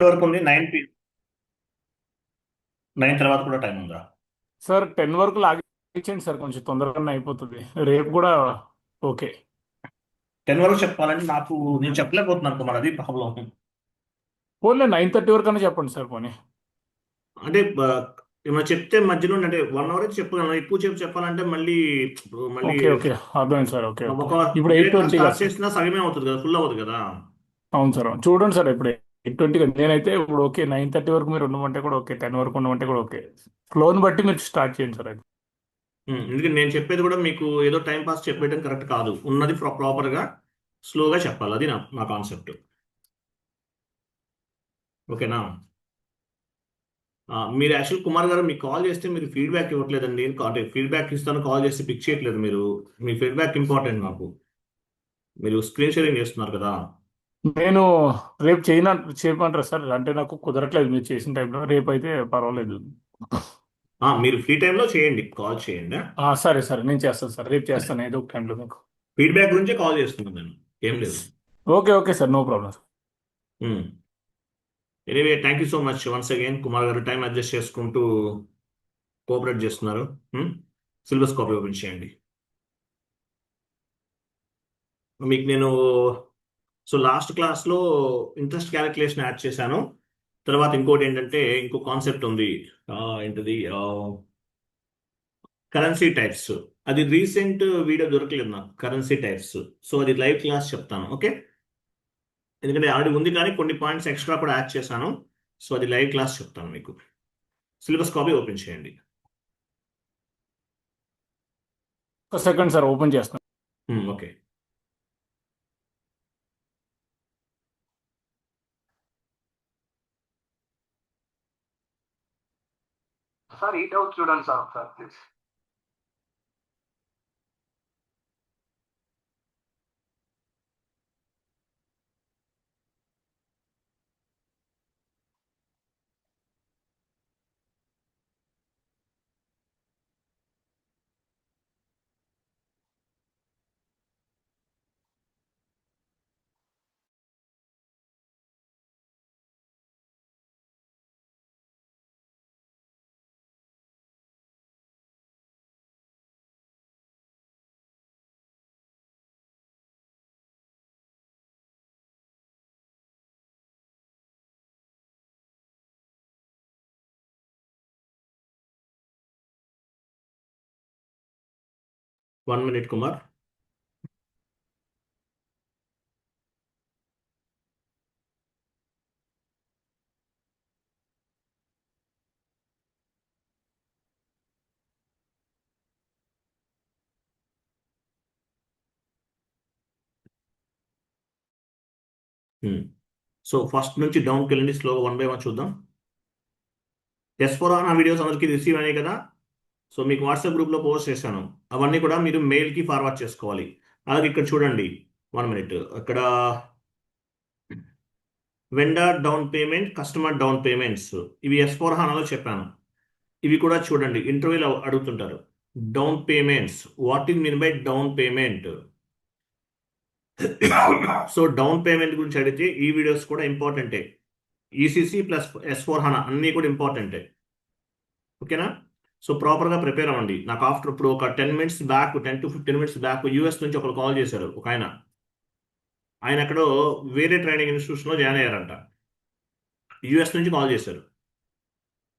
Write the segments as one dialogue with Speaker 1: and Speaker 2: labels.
Speaker 1: వరకు ఉంది. 9 తర్వాత కూడా టైం ఉందా?
Speaker 2: సార్ 10 వరకు లాగించండి సార్, కొంచెం తొందరగానే అయిపోతుంది. రేపు కూడా ఓకే.
Speaker 1: 10 వరకు చెప్పాలంటే నాకు నేను చెప్పలేకపోతున్నాను అనుకో, మరి అది ప్రాబ్లం.
Speaker 2: పోనీ 9:30 వరకు అని చెప్పండి సార్ పోనీ.
Speaker 1: అంటే ఏమైనా చెప్తే మధ్యలో అంటే 1 అవర్ అయితే చెప్పగలను. ఎక్కువ సేపు చెప్పాలంటే మళ్ళీ మళ్ళీ
Speaker 2: ఓకే ఓకే, అర్థమైంది సార్. Okay okay.
Speaker 1: ఒక
Speaker 2: ఇప్పుడు
Speaker 1: వేరే క్లాస్
Speaker 2: 8:20 కదా
Speaker 1: స్టార్ట్
Speaker 2: సార్?
Speaker 1: చేసినా సగమే అవుతుంది కదా, ఫుల్ అవ్వదు కదా.
Speaker 2: అవును సార్, చూడండి సార్. ఇప్పుడు 8:20 కదా, నేనైతే ఇప్పుడు ఓకే 9:30 వరకు మీరు ఉండమంటే కూడా ఓకే, 10 వరకు ఉండమంటే కూడా ఓకే. ఫ్లోని బట్టి మీరు స్టార్ట్ చేయండి సార్ అది.
Speaker 1: ఎందుకంటే నేను చెప్పేది కూడా మీకు ఏదో టైం పాస్ చెప్పేయడం కరెక్ట్ కాదు. ఉన్నది ప్రాపర్గా స్లోగా చెప్పాలి. అది నా నా కాన్సెప్ట్. ఓకేనా? మీరు యాక్చువల్ కుమార్ గారు మీకు కాల్ చేస్తే మీరు ఫీడ్బ్యాక్ ఇవ్వట్లేదండి. అంటే ఫీడ్బ్యాక్ ఇస్తాను కాల్ చేస్తే పిక్ చేయట్లేదు మీరు. మీ ఫీడ్బ్యాక్ ఇంపార్టెంట్ నాకు. మీరు స్క్రీన్ షేరింగ్ చేస్తున్నారు కదా.
Speaker 2: నేను రేపు చేయమంటారా సార్? అంటే నాకు కుదరట్లేదు మీరు చేసిన టైంలో. రేపు అయితే పర్వాలేదు.
Speaker 1: మీరు ఫ్రీ టైంలో చేయండి, కాల్ చేయండి.
Speaker 2: సరే సరే, నేను చేస్తాను సార్, రేపు
Speaker 1: అదే
Speaker 2: చేస్తాను ఏదో ఒక టైంలో మీకు.
Speaker 1: ఫీడ్బ్యాక్ గురించే కాల్ చేస్తున్నాను నేను. ఏం లేదు.
Speaker 2: Okay okay sir, no problem.
Speaker 1: Anyway thank you so much once again Kumar గారు, టైం అడ్జస్ట్ చేసుకుంటూ కోఆపరేట్ చేస్తున్నారు. సిలబస్ కాపీ ఓపెన్ చేయండి. మీకు నేను లాస్ట్ క్లాస్లో ఇంట్రెస్ట్ క్యాలిక్యులేషన్ యాడ్ చేశాను. తర్వాత ఇంకోటి ఏంటంటే ఇంకో కాన్సెప్ట్ ఉంది. ఏంటిది? Currency types. అది రీసెంట్ వీడియో దొరకలేదు నాకు, కరెన్సీ టైప్స్. సో అది లైవ్ క్లాస్ చెప్తాను, ఓకే? ఎందుకంటే ఆల్రెడీ ఉంది కానీ కొన్ని పాయింట్స్ ఎక్స్ట్రా కూడా యాడ్ చేశాను. సో అది లైవ్ క్లాస్ చెప్తాను మీకు. సిలబస్ కాపీ ఓపెన్ చేయండి.
Speaker 2: ఒక సెకండ్ సార్, ఓపెన్ చేస్తాను.
Speaker 1: ఓకే.
Speaker 2: సార్ ఈ డౌట్ చూడండి సార్ ఒకసారి please.
Speaker 1: One minute Kumar. So first నుంచి డౌన్కి వెళ్ళండి, స్లోగా 1 బై 1 చూద్దాం. S4 వీడియోస్ అందరికీ రిసీవ్ అయినాయి కదా. సో మీకు వాట్సాప్ గ్రూప్లో పోస్ట్ చేశాను. అవన్నీ కూడా మీరు మెయిల్కి ఫార్వర్డ్ చేసుకోవాలి. అలాగే ఇక్కడ చూడండి, 1 మినిట్. అక్కడ vendor down payment, customer down payments, ఇవి S4 హానాలో చెప్పాను. ఇవి కూడా చూడండి, ఇంటర్వ్యూలో అడుగుతుంటారు. Down payments, what is mean by down payment? So down payment గురించి అడిగితే ఈ వీడియోస్ కూడా ఇంపార్టెంటే. ఈసీసీ ప్లస్ S4 అన్నీ కూడా ఇంపార్టెంటే. ఓకేనా? సో ప్రాపర్గా ప్రిపేర్ అవ్వండి. నాకు ఆఫ్టర్ ఇప్పుడు ఒక 10 minutes back, 10 to 15 minutes back US నుంచి ఒకరు కాల్ చేశారు. ఒక ఆయన ఆయన ఎక్కడో వేరే ట్రైనింగ్ ఇన్స్టిట్యూషన్లో జాయిన్ అయ్యారంట. యూఎస్ నుంచి కాల్ చేశారు.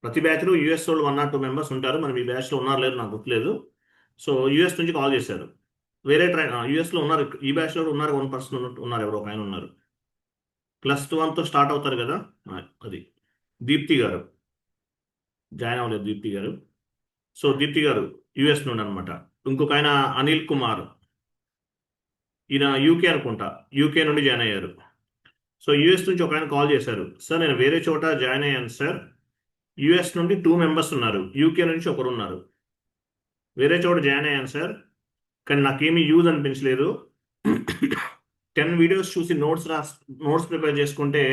Speaker 1: ప్రతి బ్యాచ్లో యూఎస్ వాళ్ళు 1 or 2 మెంబర్స్ ఉంటారు. మరి మీ బ్యాచ్లో ఉన్నారు లేరు నాకు గుర్తులేదు. సో యూఎస్ నుంచి కాల్ చేశారు. వేరే యూఎస్లో ఉన్నారు. ఈ బ్యాచ్లో ఉన్నారు, 1 పర్సన్ ఉన్నారు, ఎవరో ఒక ఆయన ఉన్నారు. +1తో స్టార్ట్ అవుతారు కదా. అది దీప్తి గారు. జాయిన్ అవ్వలేదు దీప్తి గారు. సో దీప్తి గారు యుఎస్ నుండి అనమాట. ఇంకొక ఆయన అనిల్ కుమార్, ఈయన యూకే అనుకుంటా, యూకే నుండి జాయిన్ అయ్యారు. సో యుఎస్ నుంచి ఒక ఆయన కాల్ చేశారు. సార్ నేను వేరే చోట జాయిన్ అయ్యాను సార్. యుఎస్ నుండి 2 మెంబర్స్ ఉన్నారు, యూకే నుంచి ఒకరు ఉన్నారు. వేరే చోట జాయిన్ అయ్యాను సార్, కానీ నాకేమీ యూజ్ అనిపించలేదు. 10 వీడియోస్ చూసి నోట్స్ ప్రిపేర్ చేసుకుంటే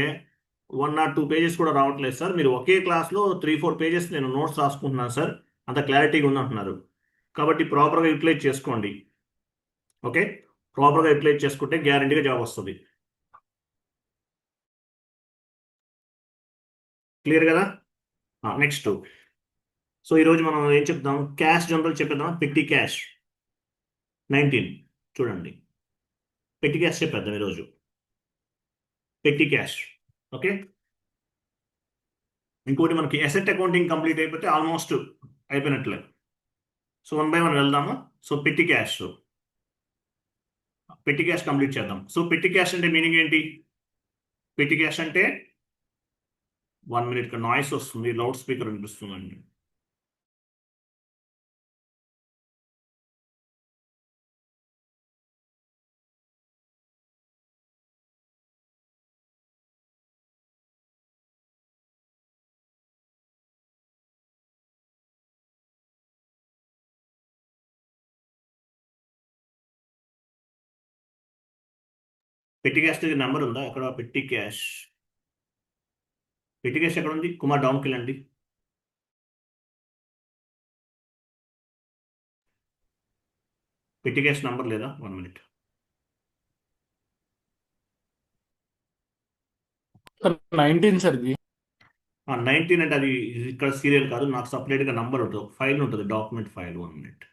Speaker 1: 1 or 2 పేజెస్ కూడా రావట్లేదు సార్. మీరు ఒకే క్లాస్లో 3-4 పేజెస్ నేను నోట్స్ రాసుకుంటున్నాను సార్, అంత క్లారిటీగా ఉందంటున్నారు. కాబట్టి ప్రాపర్గా యూటిలైజ్ చేసుకోండి. ఓకే? ప్రాపర్గా యూటిలైజ్ చేసుకుంటే గ్యారంటీగా జాబ్ వస్తుంది. క్లియర్ కదా? నెక్స్ట్. సో ఈరోజు మనం ఏం చెప్దాం? క్యాష్ జనరల్ చెప్పేద్దాం. పెట్టి క్యాష్ 19 చూడండి. పెట్టి క్యాష్ చెప్పేద్దాం ఈరోజు. పెట్టి క్యాష్. ఓకే. ఇంకోటి మనకి అసెట్ అకౌంటింగ్ కంప్లీట్ అయిపోతే ఆల్మోస్ట్ అయిపోయినట్లే. సో 1 by 1 వెళ్దాము. సో పెట్టి క్యాష్ కంప్లీట్ చేద్దాం. సో పెట్టి క్యాష్ అంటే మీనింగ్ ఏంటి? పెట్టి క్యాష్ అంటే 1 minute నాయిస్ వస్తుంది, లౌడ్ స్పీకర్ వినిపిస్తుందండి. పెట్టి క్యాష్ నెంబర్ ఉందా అక్కడ? పెట్టి క్యాష్ ఎక్కడ ఉంది? కుమార్ డౌన్కి వెళ్ళండి. పెట్టి క్యాష్ నంబర్ లేదా? 1 minute.
Speaker 2: సార్ 19 సార్ ఇది.
Speaker 1: 19 అంటే అది ఇక్కడ సీరియల్ కాదు, నాకు సపరేట్గా నంబర్ ఉంటుంది, ఫైల్ ఉంటుంది, document file. 1 minute.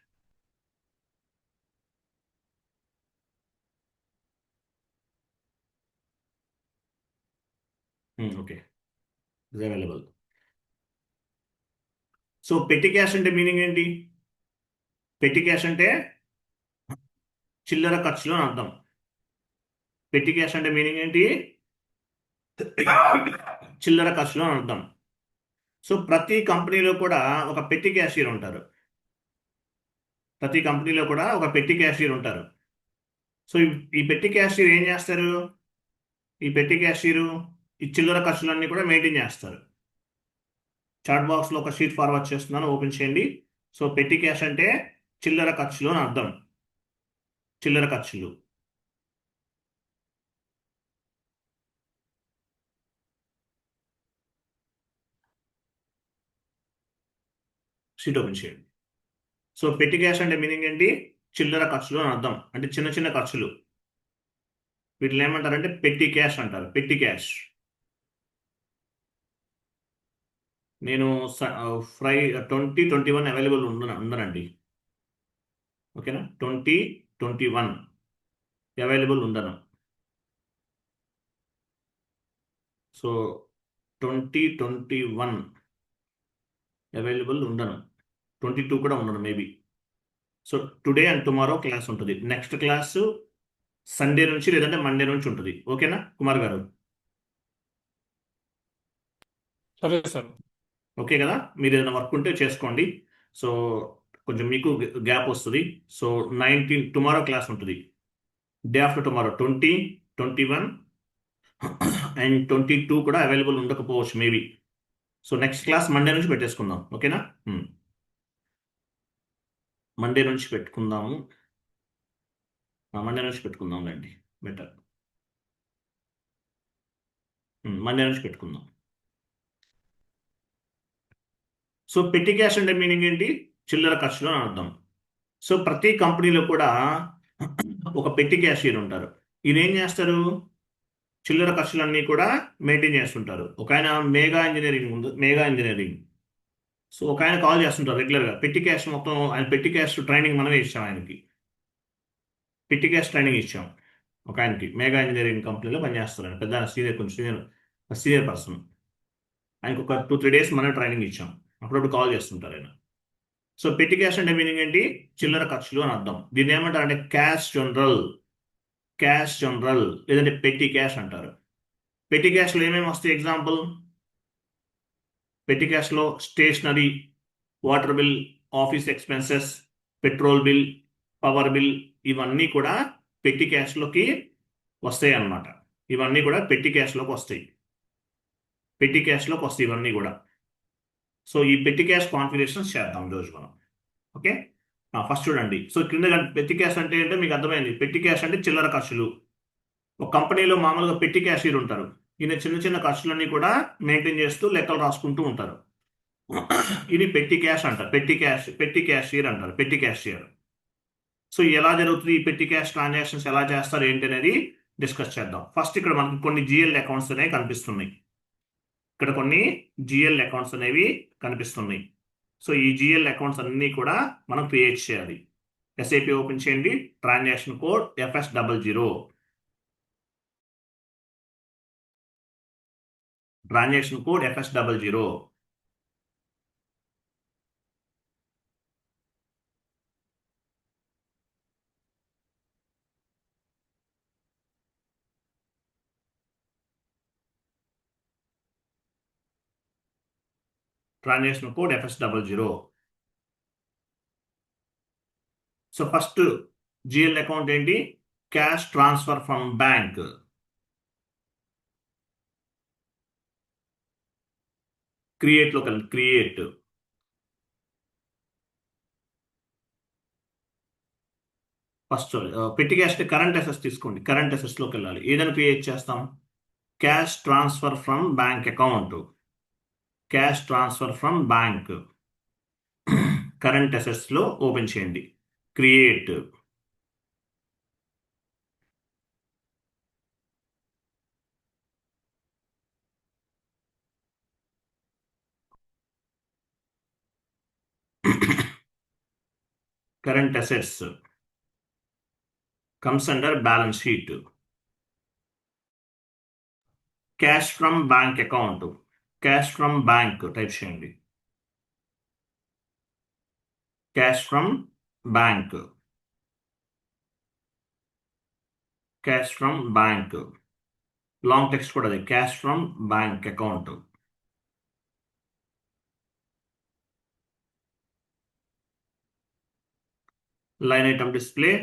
Speaker 1: Okay, is available. So పెట్టి క్యాష్ అంటే మీనింగ్ ఏంటి? పెట్టి క్యాష్ అంటే చిల్లర ఖర్చులు అని అర్థం. పెట్టి క్యాష్ అంటే మీనింగ్ ఏంటి? చిల్లర ఖర్చులు అని అర్థం. సో ప్రతి కంపెనీలో కూడా ఒక పెట్టి క్యాషియర్ ఉంటారు. ప్రతి కంపెనీలో కూడా ఒక పెట్టి క్యాషియర్ ఉంటారు. సో ఈ పెట్టి క్యాషియర్ ఏం చేస్తారు? ఈ పెట్టి క్యాషియర్ ఈ చిల్లర ఖర్చులన్నీ కూడా మెయింటైన్ చేస్తారు. చాట్ బాక్స్లో ఒక షీట్ ఫార్వర్డ్ చేస్తున్నాను, ఓపెన్ చేయండి. సో పెట్టి క్యాష్ అంటే చిల్లర ఖర్చులు అని అర్థం. చిల్లర ఖర్చులు. షీట్ ఓపెన్ చేయండి. సో పెట్టి క్యాష్ అంటే మీనింగ్ ఏంటి? చిల్లర ఖర్చులు అని అర్థం. అంటే చిన్న చిన్న ఖర్చులు. వీటిని ఏమంటారంటే పెట్టి క్యాష్ అంటారు. పెట్టి క్యాష్. నేను ఫ్రై 2021 అవైలబుల్ ఉండనండి. ఓకేనా? 2021 అవైలబుల్ ఉండను. సో 2021 అవైలబుల్ ఉండను. 22 కూడా ఉండను maybe. So today and tomorrow class ఉంటుంది. నెక్స్ట్ క్లాస్ సండే నుంచి లేదంటే మండే నుంచి ఉంటుంది. ఓకేనా కుమార్ గారు?
Speaker 2: సరే సార్.
Speaker 1: ఓకే కదా? మీరు ఏదైనా వర్క్ ఉంటే చేసుకోండి. సో కొంచెం మీకు గ్యాప్ వస్తుంది. సో 19 టుమారో క్లాస్ ఉంటుంది. డే ఆఫ్టర్ టుమారో 20, 21 అండ్ 22 కూడా అవైలబుల్ ఉండకపోవచ్చు maybe. So next class Monday నుంచి పెట్టేసుకుందాం. ఓకేనా? మండే నుంచి పెట్టుకుందాము. మండే నుంచి పెట్టుకుందాంలేండి, బెటర్. మండే నుంచి పెట్టుకుందాం. సో పెట్టి క్యాష్ అంటే మీనింగ్ ఏంటి? చిల్లర ఖర్చులు అని అర్థం. సో ప్రతి కంపెనీలో కూడా ఒక పెట్టి క్యాషియర్ ఉంటారు. ఈయన ఏం చేస్తారు? చిల్లర ఖర్చులన్నీ కూడా మెయింటైన్ చేస్తుంటారు. ఒక ఆయన మేఘా ఇంజనీరింగ్. సో ఒక ఆయన కాల్ చేస్తుంటారు రెగ్యులర్గా. పెట్టి క్యాష్ మొత్తం ఆయన పెట్టి క్యాష్ ట్రైనింగ్ మనమే ఇచ్చాం ఆయనకి. పెట్టి క్యాష్ ట్రైనింగ్ ఇచ్చాం ఒక ఆయనకి. మేఘా ఇంజనీరింగ్ కంపెనీలో పనిచేస్తారు ఆయన. పెద్ద సీనియర్ పర్సన్. ఆయనకు ఒక 2-3 days మనం ట్రైనింగ్ ఇచ్చాం. అప్పుడప్పుడు కాల్ చేస్తుంటారు ఆయన. సో పెట్టి క్యాష్ అంటే మీనింగ్ ఏంటి? చిల్లర ఖర్చులు అని అర్థం. దీన్ని ఏమంటారు అంటే క్యాష్ జనరల్ లేదంటే పెట్టి క్యాష్ అంటారు. పెట్టి క్యాష్లో ఏమేమి వస్తాయి? ఎగ్జాంపుల్, పెట్టి క్యాష్లో stationery, water bill, office expenses, petrol bill, power bill, ఇవన్నీ కూడా పెట్టి క్యాష్లోకి వస్తాయి అన్నమాట. ఇవన్నీ కూడా పెట్టి క్యాష్లోకి వస్తాయి. ఇవన్నీ కూడా. సో ఈ పెట్టి క్యాష్ కాన్ఫిగరేషన్స్ చేద్దాం ఈరోజు మనం. ఓకే, ఫస్ట్ చూడండి. సో కింద పెట్టి క్యాష్ అంటే ఏంటో మీకు అర్థమైంది. పెట్టి క్యాష్ అంటే చిల్లర ఖర్చులు. ఒక కంపెనీలో మామూలుగా పెట్టి క్యాషియర్ ఉంటారు. ఈయన చిన్న చిన్న ఖర్చులన్నీ కూడా మెయింటైన్ చేస్తూ లెక్కలు రాసుకుంటూ ఉంటారు. ఇది పెట్టి క్యాష్ అంటారు. పెట్టి క్యాషియర్ అంటారు. పెట్టి క్యాషియర్. సో ఎలా జరుగుతుంది? ఈ పెట్టి క్యాష్ ట్రాన్సాక్షన్స్ ఎలా చేస్తారు ఏంటి అనేది డిస్కస్ చేద్దాం. ఫస్ట్ ఇక్కడ మనకి కొన్ని జిఎల్ అకౌంట్స్ అనేవి కనిపిస్తున్నాయి. ఇక్కడ కొన్ని జిఎల్ అకౌంట్స్ అనేవి కనిపిస్తున్నాయి. సో ఈ జిఎల్ అకౌంట్స్ అన్నీ కూడా మనం క్రియేట్ చేయాలి. ఎస్ఐపి ఓపెన్ చేయండి. Transaction code FS00. Transaction code FS00. Transaction code FS00. So first GL account ఏంటి? Cash transfer from bank. Create లో కలిపి create. First petty cash current assets తీసుకోండి. కరెంట్ అసెట్స్ లోకి వెళ్ళాలి. ఏదైనా క్రియేట్ చేస్తాం. Cash transfer from bank account. Cash transfer from bank. Current assets లో open చేయండి. Create. Current assets comes under balance sheet. Cash from bank account. Cash from bank type చేయండి. Cash from bank. Cash from bank. Long text కూడా అది. Cash from bank account. Line item display.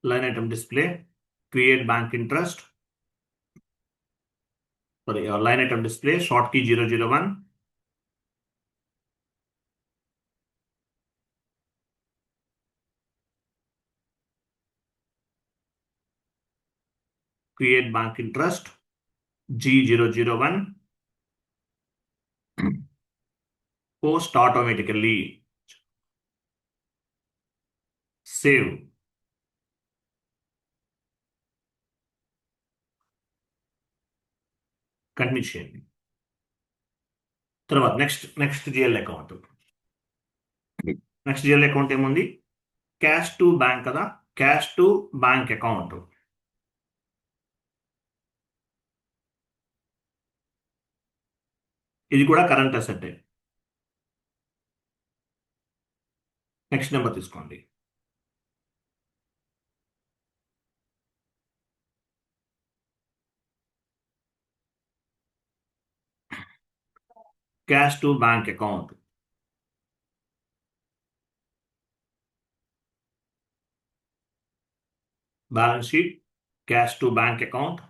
Speaker 1: Line item display. Create bank interest. Sorry, line item display. Short key 001. Create bank interest. G001. Post automatically. Save. Continue చేయండి. తర్వాత next GL account. Next GL account ఏముంది? Cash to bank కదా. Cash to bank account. ఇది కూడా current asset. Next number తీసుకోండి. Cash to bank account. Balance sheet. Cash to bank account.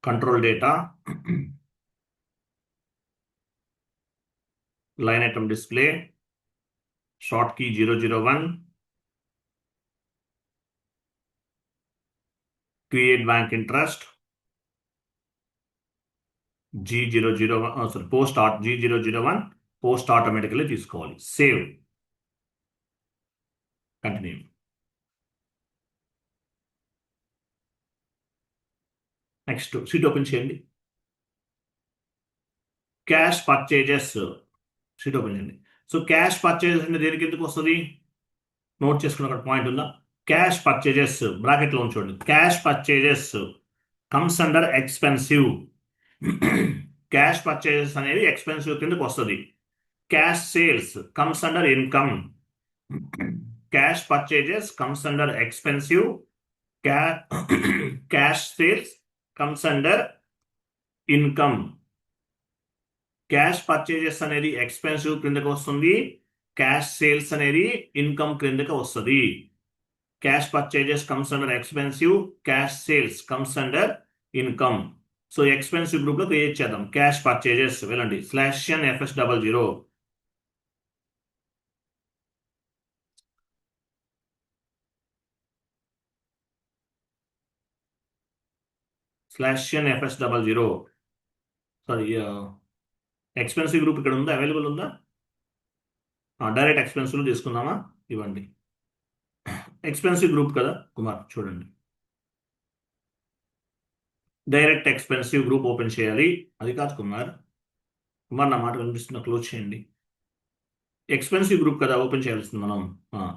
Speaker 1: Control data. Line item display. Short key 001. Create bank interest. G001 sorry post G001 post automatically తీసుకోవాలి. Save. Continue. Next sheet open చేయండి. Cash purchases sheet open చేయండి. So cash purchases అంటే దేనికి ఎందుకు వస్తుంది? Note చేసుకున్న అక్కడ point ఉందా? క్యాష్ పర్చేజెస్ బ్రాకెట్లో ఉంచండి. Cash purchases comes under expensive. Cash purchases అనేది ఎక్స్పెన్సివ్ కిందకు వస్తుంది. Cash sales comes under income. Cash purchases comes under expensive. Cash sales comes under income. Cash purchases అనేది ఎక్స్పెన్సివ్ క్రిందకి వస్తుంది. క్యాష్ సేల్స్ అనేది ఇన్కమ్ క్రిందకి వస్తుంది. Cash purchases comes under expensive. Cash sales comes under income. So expensive group లో create చేద్దాం. Cash purchases వెళ్ళండి /FS00 /FS00 sorry expensive group ఇక్కడ ఉందా, అవైలబుల్ ఉందా? డైరెక్ట్ ఎక్స్పెన్సివ్ తీసుకుందామా? ఇవ్వండి. ఎక్స్పెన్సివ్ గ్రూప్ కదా కుమార్, చూడండి. డైరెక్ట్ ఎక్స్పెన్సివ్ గ్రూప్ ఓపెన్ చేయాలి. అది కాదు కుమార్, కుమార్ నా మాట వినిపిస్తున్నా, క్లోజ్ చేయండి. ఎక్స్పెన్సివ్ గ్రూప్ కదా ఓపెన్ చేయాల్సింది మనం.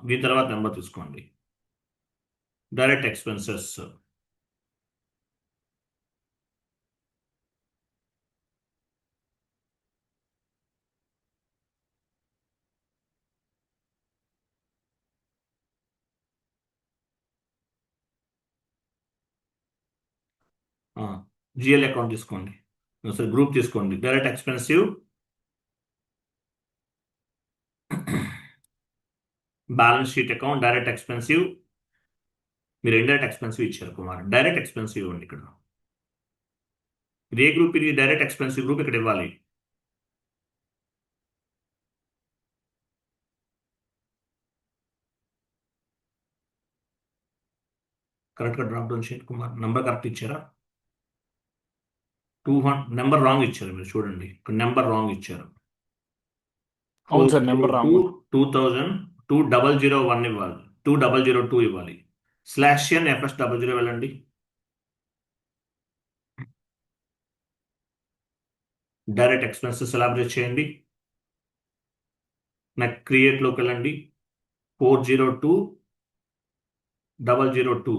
Speaker 1: దీని తర్వాత నెంబర్ తీసుకోండి. డైరెక్ట్ ఎక్స్పెన్సెస్ జిఎల్ అకౌంట్ తీసుకోండి, సరే గ్రూప్ తీసుకోండి. Direct expensive balance sheet account direct expensive. మీరు ఇండైరెక్ట్ ఎక్స్పెన్సివ్ ఇచ్చారు కుమార్, డైరెక్ట్ ఎక్స్పెన్సివ్ ఇవ్వండి. ఇక్కడ ఇది ఏ గ్రూప్? ఇది డైరెక్ట్ ఎక్స్పెన్సివ్ గ్రూప్ ఇక్కడ ఇవ్వాలి. కరెక్ట్గా డ్రాప్ డౌన్ చేయండి కుమార్. నెంబర్ కరెక్ట్ ఇచ్చారా? 200 నెంబర్ రాంగ్ ఇచ్చారు. మీరు చూడండి, ఇక్కడ నెంబర్ రాంగ్ ఇచ్చారు.
Speaker 2: అవును సార్, నెంబర్ రాంగ్.
Speaker 1: 2001 ఇవ్వాలి, 2002 ఇవ్వాలి. /FS00 వెళ్ళండి. డైరెక్ట్ ఎక్స్పెన్సెస్ ఎలాబరేట్ చేయండి. నాకు క్రియేట్లోకి వెళ్ళండి. 402002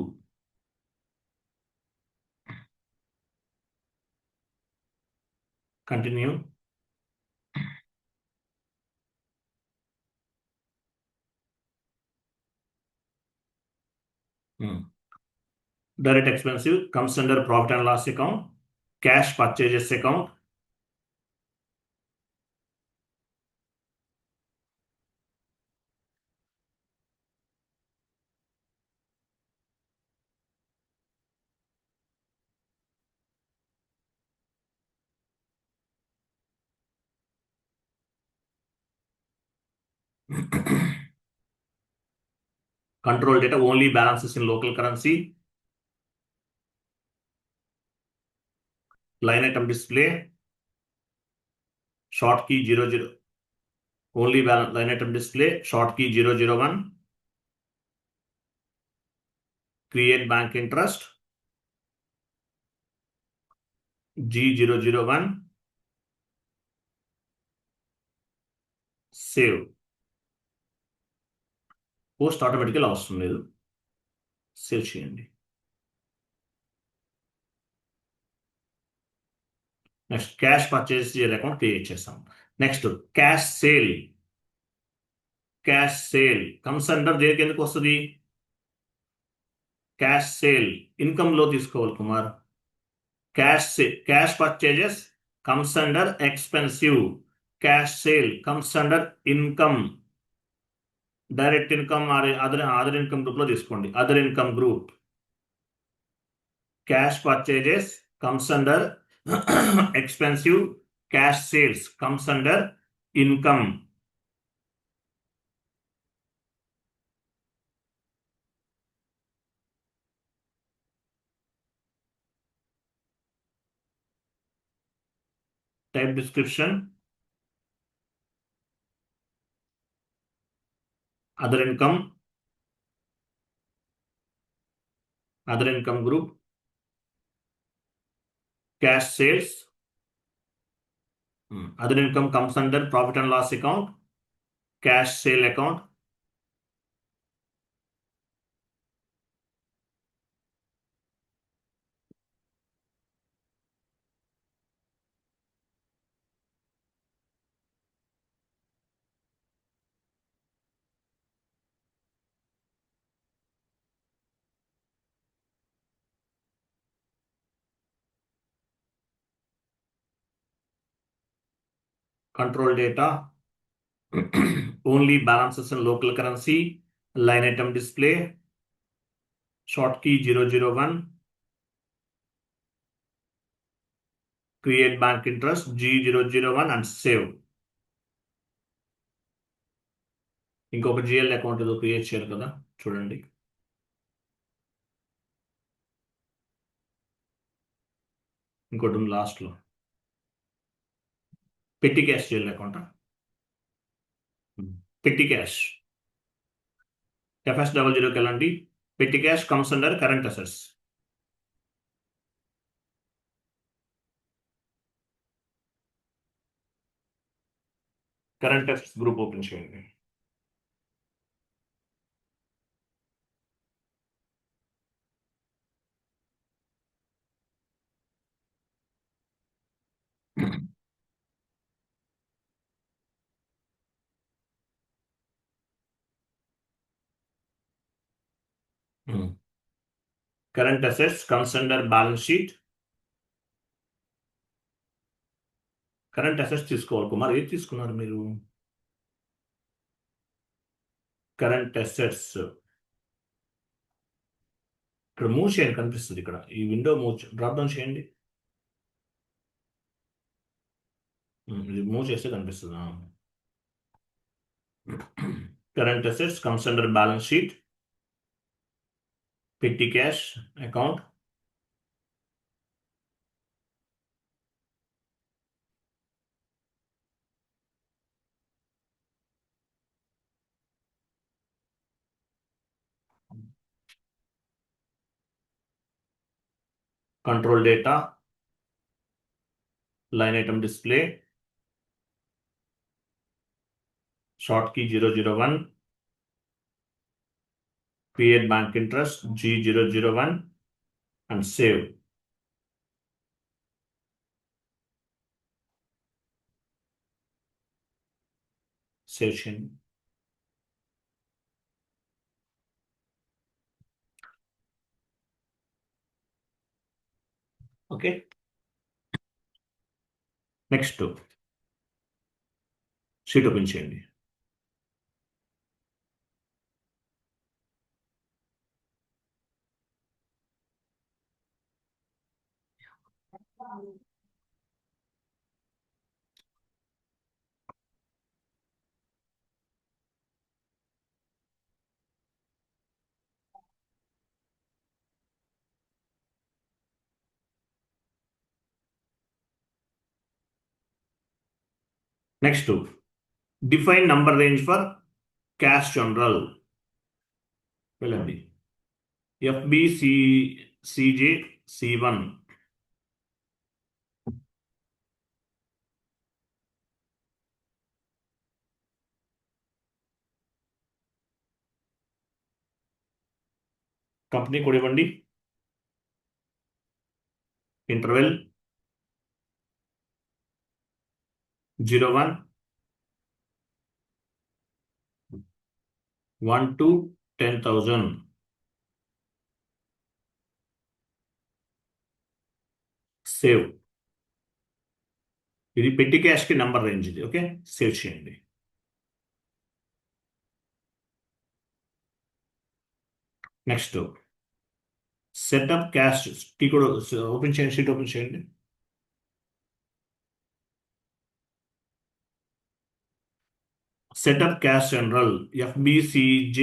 Speaker 1: continue. Direct expensive comes under profit and loss account, cash purchases account. Control data only balances in local currency. Line item display. Short key 00. Only balance line item display. Short key 001. Create bank interest. G001. Save. Post ఆటోమేటిక్గా అవసరం లేదు, save చేయండి. Next cash purchase account create చేస్తాం. Next cash sale. Cash sale comes under దేనికి ఎందుకు వస్తుంది? Cash sale income లో తీసుకోవాలి Kumar. Cash purchases comes under expensive. Cash sale comes under income. Direct income other income group లో తీసుకోండి. Other income group. Cash purchases comes under expensive. Cash sales comes under income. type description, other income group, cash sales. Other income comes under profit and loss account, cash sale account. Control data only balances in local currency. Line item display. Short key 001. Create bank interest G001 and save. ఇంకొక GL account ఏదో create చేయాలి కదా, చూడండి. ఇంకోటి ఉంది లాస్ట్లో, petty cash GL account. Petty cash FS00కి వెళ్ళండి. Petty cash comes under current assets. Current assets group open చేయండి. Current assets comes under balance sheet. Current assets తీసుకోవాలి కుమార్, ఏది తీసుకున్నారు మీరు? కరెంట్ అసెట్స్ ఇక్కడ మూవ్ చేయండి, కనిపిస్తుంది ఇక్కడ ఈ విండో డ్రాప్ డౌన్ చేయండి. ఇది మూవ్ చేస్తే కనిపిస్తుంది. Current assets comes under balance sheet, petty cash account. Control data, line item display, short key 001, create bank interest G001 and save. Save చేయండి. ఓకే, నెక్స్ట్ షీట్ ఓపెన్ చేయండి. Next define number range for cash general. వెళ్ళండి. FBCJC1. Company కూడా ఇవ్వండి. Interval 01, 1 to 10,000. Save. ఇది petty cash కి number range ఇది. Okay, save చేయండి. Next setup cash టీ కూడా ఓపెన్ చేయండి, షీట్ ఓపెన్ చేయండి. Setup cash general FBCJ,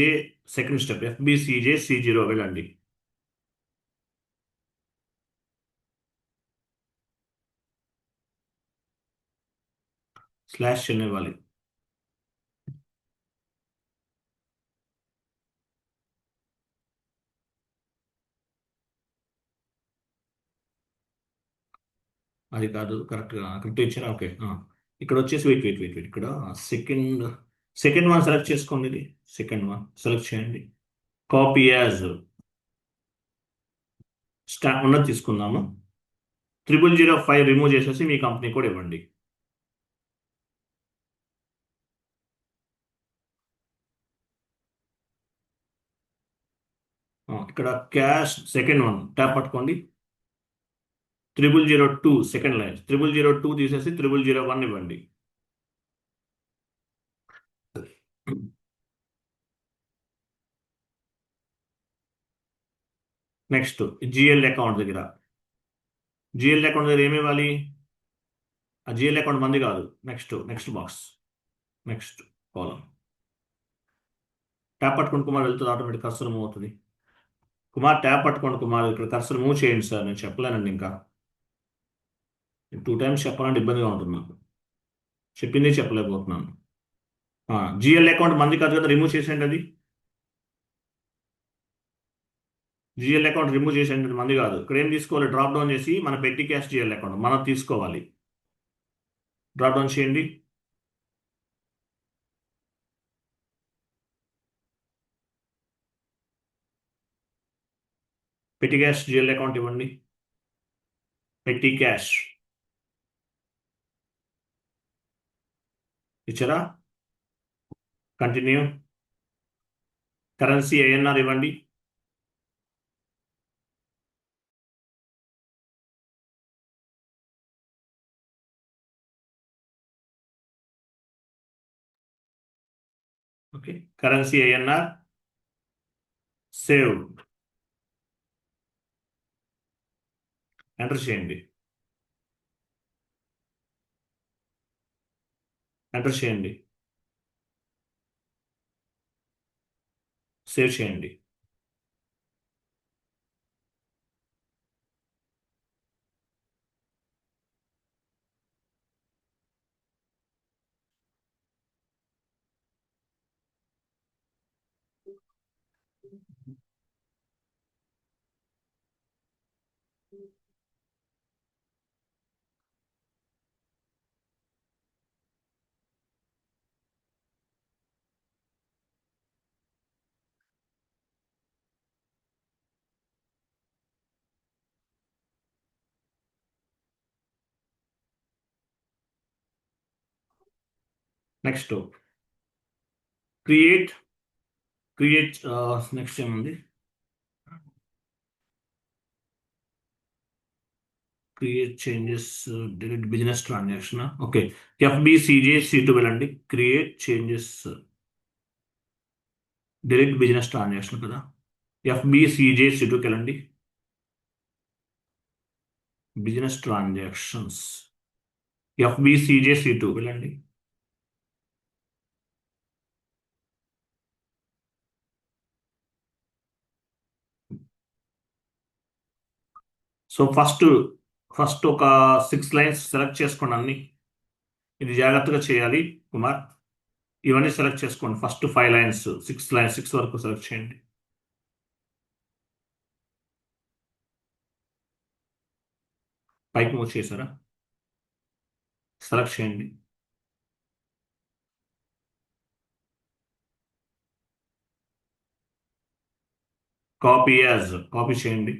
Speaker 1: second step FBCJC0 వెళ్ళండి. స్లాష్ చిన్న ఇవ్వాలి. అది కాదు, కరెక్ట్గా కరెక్ట్ ఇచ్చారా? ఓకే, ఇక్కడ వచ్చేసి వెయిట్ వెయిట్ వెయిట్ వెయిట్ ఇక్కడ సెకండ్ సెకండ్ వన్ సెలెక్ట్ చేసుకోండి. ఇది సెకండ్ వన్ సెలెక్ట్ చేయండి. కాపీ యాజ్ ఉన్నది తీసుకుందాము. 0005 రిమూవ్ చేసేసి మీ కంపెనీ కూడా ఇవ్వండి. ఇక్కడ క్యాష్ సెకండ్ వన్ ట్యాప్ పట్టుకోండి. 0002 సెకండ్ లైన్ 0002 తీసేసి 0001 ఇవ్వండి. నెక్స్ట్ జిఎల్ అకౌంట్ దగ్గర ఏమి ఇవ్వాలి? ఆ జిఎల్ అకౌంట్ మంది కాదు. నెక్స్ట్ బాక్స్, నెక్స్ట్ కాలం. ట్యాప్ పట్టుకోండి కుమార్, వెళ్తుంది ఆటోమేటిక్, కర్సర్ మూవ్ అవుతుంది. కుమార్ ట్యాప్ పట్టుకోండి కుమార్, ఇక్కడ కర్సర్ మూవ్ చేయండి సార్. నేను చెప్పలేనండి ఇంకా 2 టైమ్స్ చెప్పాలంటే ఇబ్బందిగా ఉంటుంది నాకు. చెప్పిందే చెప్పలేకపోతున్నాను. జిఎల్ అకౌంట్ మంది కాదు కదా, రిమూవ్ చేసేయండి అది. జిఎల్ అకౌంట్ రిమూవ్ చేసేయండి, అది మంది కాదు. ఇక్కడ ఏం తీసుకోవాలి, డ్రాప్ డౌన్ చేసి మన పెట్టి క్యాష్ జిఎల్ అకౌంట్ మనం తీసుకోవాలి. డ్రాప్ డౌన్ చేయండి. పెట్టి క్యాష్ జిఎల్ అకౌంట్ ఇవ్వండి. పెట్టి క్యాష్ ఇచ్చారా? కంటిన్యూ. కరెన్సీ ఐఎన్ఆర్ ఇవ్వండి. Okay, currency INR save. Enter చేయండి. ఎంటర్ చేయండి. సేవ్ చేయండి. నెక్స్ట్ క్రియేట్ నెక్స్ట్ ఏముంది, create changes, delete business transaction. Okay, FBCJ C2 వెళ్ళండి. Create changes, delete business transaction కదా. FBCJ C2కి వెళ్ళండి. బిజినెస్ ట్రాన్సాక్షన్స్, FBCJ C2 వెళ్ళండి. So first ఒక 6 లైన్స్ సెలెక్ట్ చేసుకోండి అన్ని. ఇది జాగ్రత్తగా చేయాలి కుమార్. ఇవన్నీ సెలెక్ట్ చేసుకోండి. ఫస్ట్ 5 లైన్స్, 6 లైన్స్, 6 వరకు సెలెక్ట్ చేయండి. పైకి మూవ్ చేశారా? సెలెక్ట్ చేయండి. కాపీ చేయండి.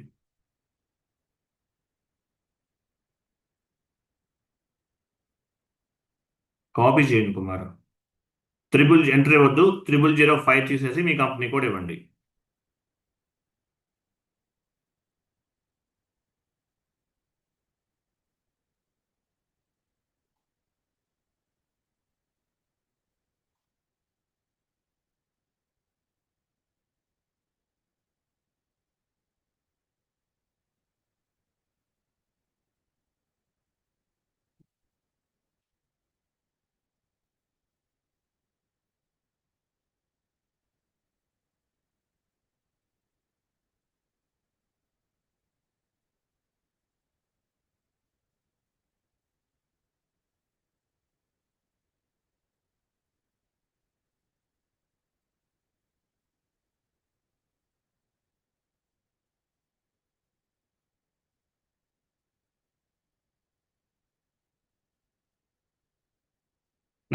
Speaker 1: కాపీ చేయండి కుమార్. ఎంట్రీ వద్దు, 0005 తీసేసి మీ కంపెనీ కూడా ఇవ్వండి.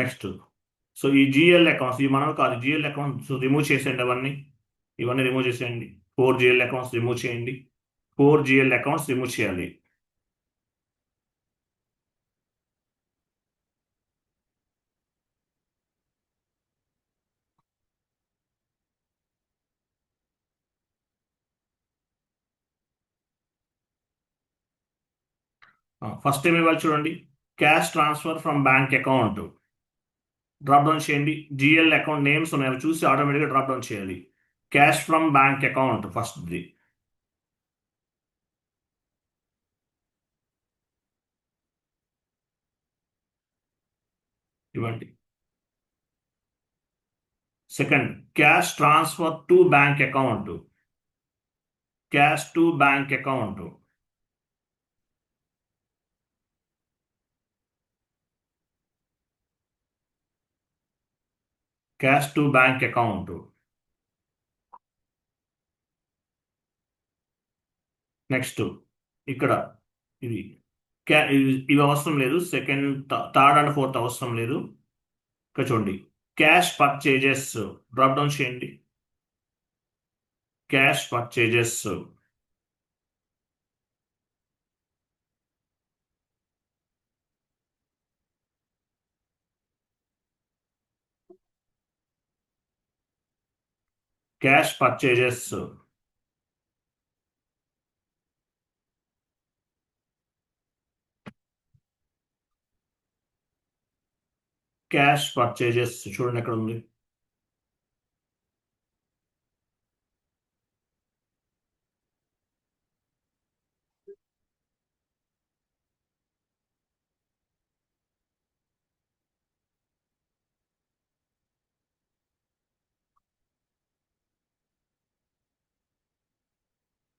Speaker 1: నెక్స్ట్, సో ఈ జిఎల్ అకౌంట్స్ ఇవి మనవి కాదు. జిఎల్ అకౌంట్స్ రిమూవ్ చేసేయండి. ఇవన్నీ రిమూవ్ చేసేయండి. 4 జిఎల్ అకౌంట్స్ రిమూవ్ చేయండి. 4 జిఎల్ అకౌంట్స్ రిమూవ్ చేయాలి. ఫస్ట్ ఏమి ఇవ్వాలి చూడండి, cash transfer from bank account. Drop down చేయండి. జిఎల్ అకౌంట్ నేమ్స్ ఉన్నాయి, అవి చూసి ఆటోమేటిక్గా డ్రాప్ డౌన్ చేయాలి. క్యాష్ ఫ్రమ్ బ్యాంక్ అకౌంట్ ఫస్ట్ది. ఇవ్వండి. Second, cash transfer to bank account. Cash to bank account. Cash to bank account. Next ఇక్కడ ఇది ఇవి అవసరం లేదు. సెకండ్, థర్డ్ అండ్ ఫోర్త్ అవసరం లేదు. ఇక్కడ చూడండి, క్యాష్ పర్చేజెస్ డ్రాప్ డౌన్ చేయండి. Cash purchases. Cash purchases. Cash purchases చూడండి ఎక్కడ ఉంది.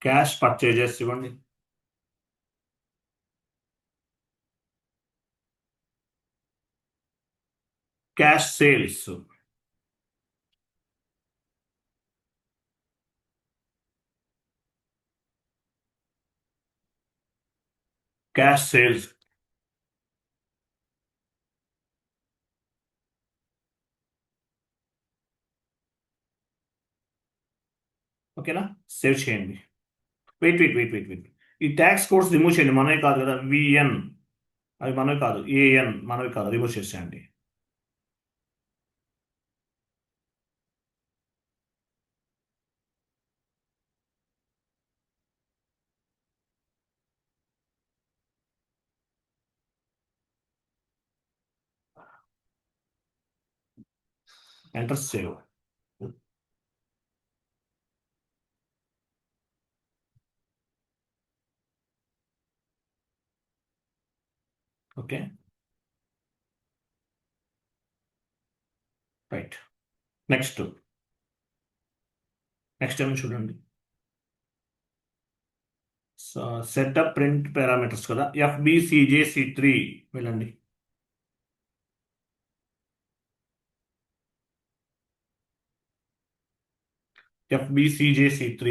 Speaker 1: క్యాష్ పర్చేజెస్ ఇవ్వండి. Cash sales. Cash sales. ఓకేనా, సేవ్ చేయండి. Wait wait wait wait wait ఈ ట్యాక్స్ కోడ్స్ రిమూవ్ చేయండి. మనవి కాదు కదా, విఎన్ అవి మనవి కాదు, ఏఎన్ మనవి కాదు, రిమూవ్ చేసేయండి. Enter save. Okay, right. Next next ఏమో చూడండి. సెటప్ ప్రింట్ పారామీటర్స్ కదా, FBCJC3 వెళ్ళండి. FBCJC3.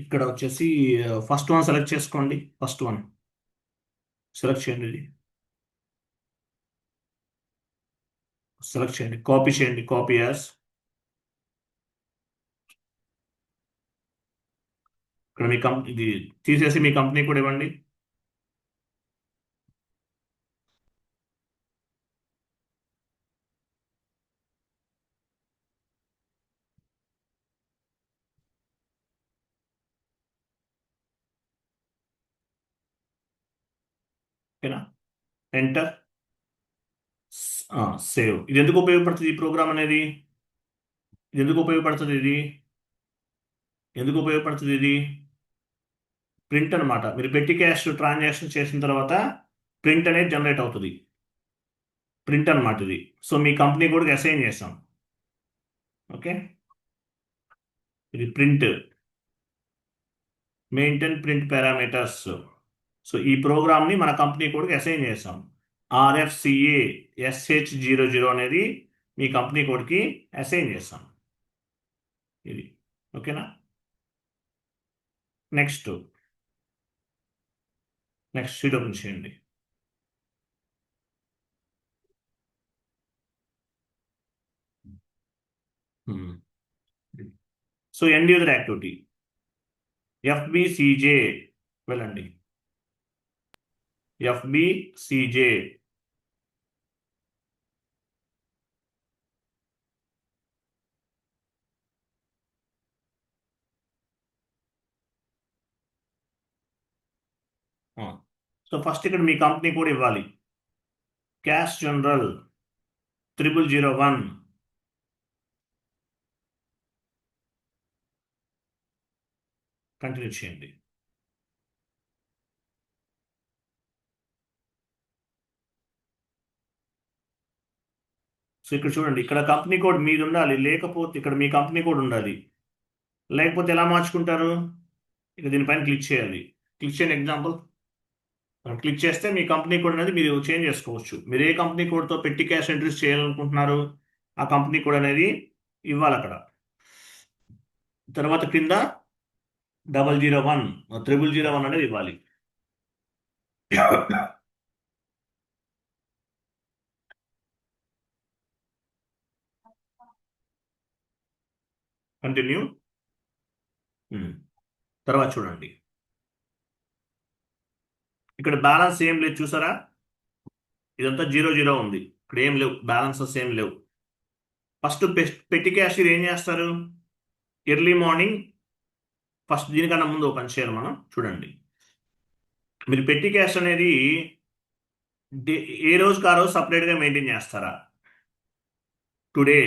Speaker 1: ఇక్కడ వచ్చేసి ఫస్ట్ వన్ సెలెక్ట్ చేసుకోండి. ఫస్ట్ వన్ సెలెక్ట్ చేయండి. ఇది సెలెక్ట్ చేయండి, కాపీ చేయండి, కాపీ యాజ్. ఇక్కడ మీ ఇది తీసేసి మీ కంపెనీ కూడా ఇవ్వండి. ఓకేనా, ఎంటర్. సేవ్. ఇది ఎందుకు ఉపయోగపడుతుంది ఈ ప్రోగ్రామ్ అనేది? ఇది ఎందుకు ఉపయోగపడుతుంది? ఎందుకు ఉపయోగపడుతుంది ఇది? ప్రింట్ అనమాట. మీరు పెట్టి క్యాష్ ట్రాన్సాక్షన్ చేసిన తర్వాత ప్రింట్ అనేది జనరేట్ అవుతుంది. ప్రింట్ అనమాట ఇది. సో మీ కంపెనీ కూడా అసైన్ చేస్తాం. ఓకే, ఇది print. Maintain print parameters. So ఈ ప్రోగ్రామ్ని మన కంపెనీ కూడా అసైన్ చేస్తాం. RFCA-SH00 అనేది మీ కంపెనీ కోడ్కి అసైన్ చేస్తాం. ఇది ఓకేనా. నెక్స్ట్ షీట్ ఓపెన్ చేయండి. So end user activity FBCJ వెళ్ళండి. FBCJ. సో ఫస్ట్ ఇక్కడ మీ కంపెనీ కూడా ఇవ్వాలి. క్యాష్ జనరల్ 0001 కంటిన్యూ చేయండి. సో ఇక్కడ చూడండి, ఇక్కడ కంపెనీ కోడ్ మీది ఉండాలి, లేకపోతే ఇక్కడ మీ కంపెనీ కోడ్ ఉండాలి. లేకపోతే ఎలా మార్చుకుంటారు? ఇక దీనిపైన క్లిక్ చేయాలి. క్లిక్ చేయండి. ఎగ్జాంపుల్ క్లిక్ చేస్తే మీ కంపెనీ కోడ్ అనేది మీరు చేంజ్ చేసుకోవచ్చు. మీరు ఏ కంపెనీ కోడ్తో పెట్టి క్యాష్ ఎంట్రీస్ చేయాలనుకుంటున్నారు ఆ కంపెనీ కోడ్ అనేది ఇవ్వాలి అక్కడ. తర్వాత కింద 001 001 అనేది ఇవ్వాలి. కంటిన్యూ. తర్వాత చూడండి, ఇక్కడ బ్యాలెన్స్ ఏం లేదు చూసారా? ఇదంతా 00 ఉంది. ఇక్కడ ఏం లేవు, బ్యాలెన్సెస్ ఏం లేవు. ఫస్ట్ పెట్టి క్యాషియర్ ఏం చేస్తారు? ఎర్లీ మార్నింగ్ ఫస్ట్ దీనికన్నా ముందు ఒక పని చేయాలి మనం. చూడండి, మీరు పెట్టి క్యాష్ అనేది ఏ రోజుకి ఆ రోజు సపరేట్గా మెయింటైన్ చేస్తారా? టుడే,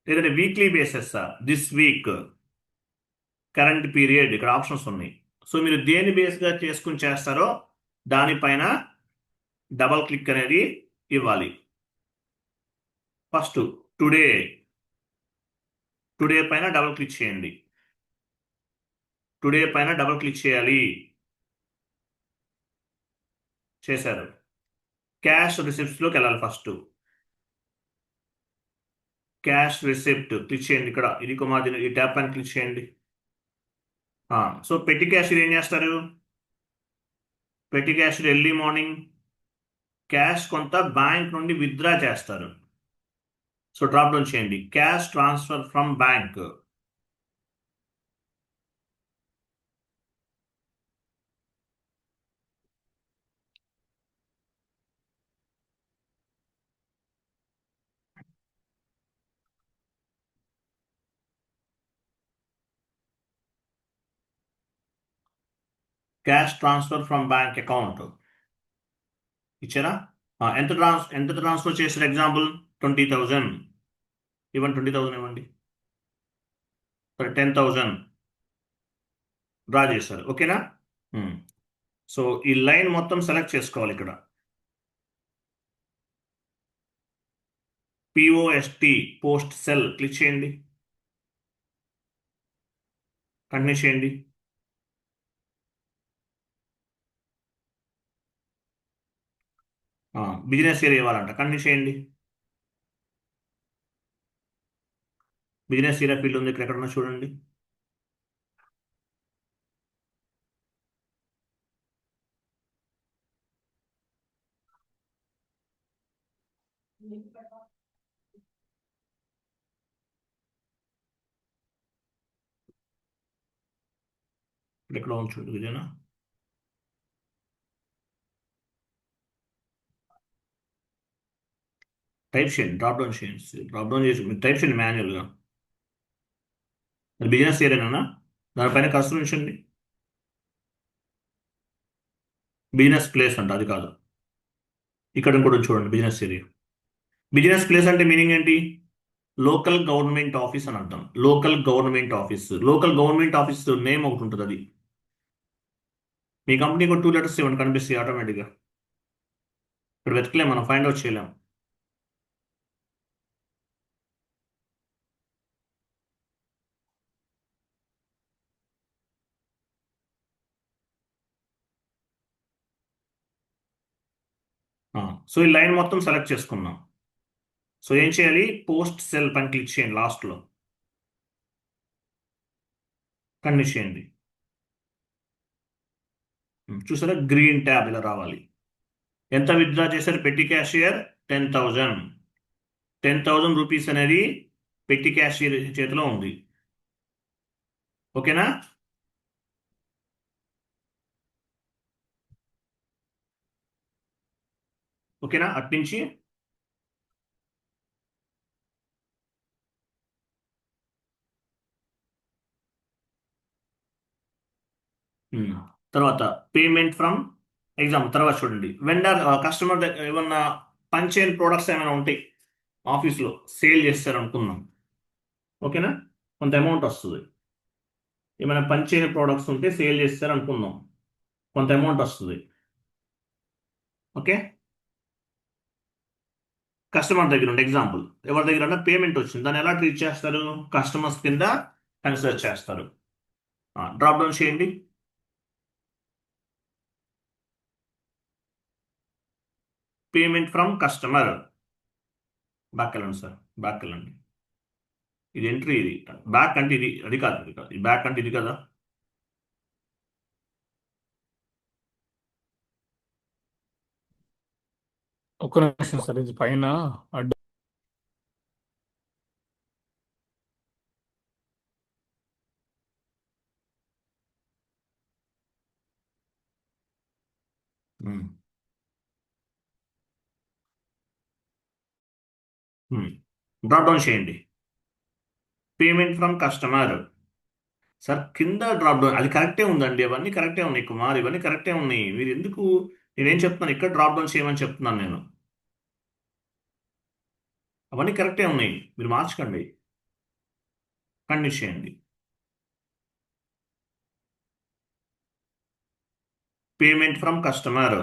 Speaker 1: లేదంటే weekly bases, this week, current period, ఇక్కడ ఆప్షన్స్ ఉన్నాయి. సో మీరు దేని బేస్గా చేసుకుని చేస్తారో దానిపైన డబల్ క్లిక్ అనేది ఇవ్వాలి. ఫస్ట్ టుడే, టుడే పైన డబల్ క్లిక్ చేయండి. టుడే పైన డబల్ క్లిక్ చేయాలి. చేశారు. క్యాష్ రిసిప్ట్స్లోకి వెళ్ళాలి. ఫస్ట్ క్యాష్ రిసిప్ట్ క్లిక్ చేయండి. ఇక్కడ ఇది కుమార్ ఈ ట్యాప్ పైన క్లిక్ చేయండి. సో పెట్టి క్యాష్ ఏం చేస్తారు? పెట్టి క్యాష్ ఎర్లీ మార్నింగ్ క్యాష్ కొంత బ్యాంక్ నుండి విత్డ్రా చేస్తారు. సో డ్రాప్ డౌన్ చేయండి, cash transfer from bank. Cash transfer from bank account ఇచ్చారా? ఎంత ట్రాన్స్ఫర్ చేశారు? ఎగ్జాంపుల్ 20,000 ఇవ్వండి. 20,000 ఇవ్వండి. సరే 10,000 డ్రా చేశారు. ఓకేనా? సో ఈ లైన్ మొత్తం సెలెక్ట్ చేసుకోవాలి. ఇక్కడ POST పోస్ట్ సెల్ క్లిక్ చేయండి. కంటిన్యూ చేయండి. బిజినెస్ ఏరియా ఇవ్వాలంట, కంటిన్యూ చేయండి. బిజినెస్ ఏరియా ఫీల్డ్ ఉంది ఇక్కడ, ఎక్కడన్నా చూడండి. ఇక్కడ ఎక్కడ చూడండి, ఇదేనా? టైప్ చేయండి, డ్రాప్ డౌన్ చేయండి. డ్రాప్ డౌన్ చేసి మీరు టైప్ చేయండి మాన్యువల్గా. అది బిజినెస్ ఏరియానా? దానిపైన కర్సర్ ఉంచండి. బిజినెస్ ప్లేస్ అంట, అది కాదు. ఇక్కడ కూడా చూడండి, బిజినెస్ ఏరియా. బిజినెస్ ప్లేస్ అంటే మీనింగ్ ఏంటి? లోకల్ గవర్నమెంట్ ఆఫీస్ అని అర్థం. Local government office, local government office name ఒకటి ఉంటుంది. అది మీ కంపెనీకి 2 లెటర్స్ ఇవ్వండి, కనిపిస్తాయి ఆటోమేటిక్గా. ఇక్కడ వెతకలేం, మనం ఫైండ్ అవుట్ చేయలేం. సో ఈ లైన్ మొత్తం సెలెక్ట్ చేసుకున్నాం. సో ఏం చేయాలి? పోస్ట్ సెల్ పైన క్లిక్ చేయండి లాస్ట్లో. కంటిన్యూ చేయండి. చూసారా, గ్రీన్ ట్యాబ్ ఇలా రావాలి. ఎంత విత్డ్రా చేశారు? పెట్టి క్యాషియర్ 10,000. 10,000 రూపీస్ అనేది పెట్టి క్యాషియర్ చేతిలో ఉంది. ఓకేనా? ఓకేనా? అట్నుంచి తర్వాత పేమెంట్ ఫ్రమ్ తర్వాత చూడండి వెండర్ కస్టమర్ దగ్గర ఏమన్నా పంచేన్ ప్రోడక్ట్స్ ఏమైనా ఉంటాయి ఆఫీస్లో సేల్ చేస్తారు అనుకుందాం. ఓకేనా, కొంత అమౌంట్ వస్తుంది. ఏమైనా పంచేన్ ప్రోడక్ట్స్ ఉంటే సేల్ చేస్తారు అనుకుందాం, కొంత అమౌంట్ వస్తుంది. ఓకే, కస్టమర్ దగ్గర ఉండే ఎగ్జాంపుల్ ఎవరి దగ్గర అంటే పేమెంట్ వచ్చింది, దాన్ని ఎలా ట్రీట్ చేస్తారు? కస్టమర్స్ కింద కన్సిడర్ చేస్తారు. డ్రాప్ డౌన్ చేయండి. పేమెంట్ ఫ్రమ్ కస్టమర్, బ్యాక్ వెళ్ళండి సార్, బ్యాక్ వెళ్ళండి. ఇది ఎంట్రీ, ఇది బ్యాక్ అంటే ఇది, అది కాదు, ఇది కాదు, ఇది బ్యాక్ అంటే ఇది కదా.
Speaker 2: ఒక్క నిమిషం సార్, ఇది పైన అడ్డు.
Speaker 1: డ్రాప్ డౌన్ చేయండి. పేమెంట్ ఫ్రమ్ కస్టమర్, సార్ కింద డ్రాప్ డౌన్ అది కరెక్టే ఉందండి, అవన్నీ కరెక్టే ఉన్నాయి కుమార్, ఇవన్నీ కరెక్టే ఉన్నాయి. మీరు ఎందుకు, నేనేం చెప్తున్నాను ఇక్కడ డ్రాప్ డౌన్ చేయమని చెప్తున్నాను నేను. అవన్నీ కరెక్టే ఉన్నాయి, మీరు మార్చకండి, కంటిన్యూ చేయండి. పేమెంట్ ఫ్రమ్ కస్టమర్,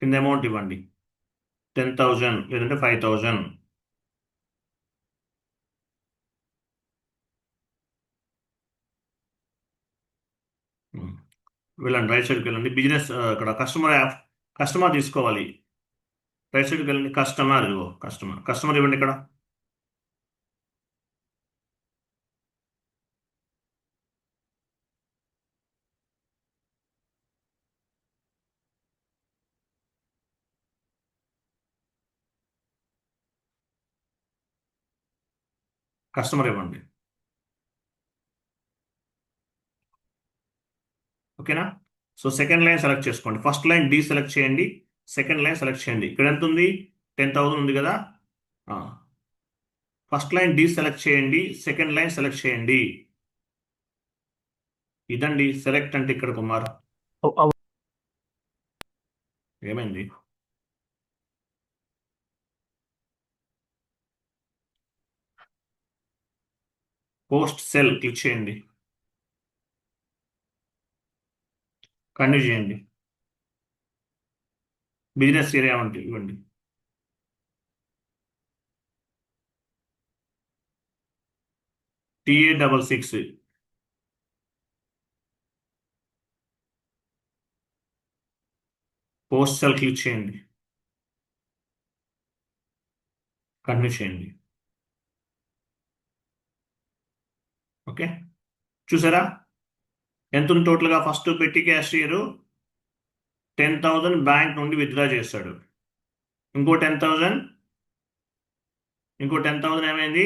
Speaker 1: కింద అమౌంట్ ఇవ్వండి, 10,000 లేదంటే 5,000. వెళ్ళండి, రైట్ సైడ్కి వెళ్ళండి. బిజినెస్ ఇక్కడ కస్టమర్ యాప్, కస్టమర్ తీసుకోవాలి. రైట్ సైడ్కి వెళ్ళండి, కస్టమర్, ఇదిగో కస్టమర్, కస్టమర్ ఇవ్వండి ఇక్కడ. కస్టమర్ ఇవ్వండి. ఓకేనా, సో సెకండ్ లైన్ సెలెక్ట్ చేసుకోండి. ఫస్ట్ లైన్ డి సెలెక్ట్ చేయండి, సెకండ్ లైన్ సెలెక్ట్ చేయండి. ఇక్కడ ఎంత ఉంది? 10,000 ఉంది కదా. ఫస్ట్ లైన్ డి సెలెక్ట్ చేయండి, సెకండ్ లైన్ సెలెక్ట్ చేయండి. ఇదండి సెలెక్ట్ అంటే ఇక్కడ కుమార్. ఏమైంది? పోస్ట్ సెల్ క్లిక్ చేయండి, కంటిన్యూ చేయండి. బిజినెస్ ఏరియా అంటే ఇవ్వండి. TA66, పోస్ట్ సెల్ క్లిక్ చేయండి, కంటిన్యూ చేయండి. ఓకే, చూసారా ఎంత ఉంది టోటల్గా? ఫస్ట్ పెట్టి క్యాషియర్ 10,000 బ్యాంక్ నుండి విత్డ్రా చేస్తాడు. ఇంకో 10,000, ఇంకో 10,000 ఏమైంది?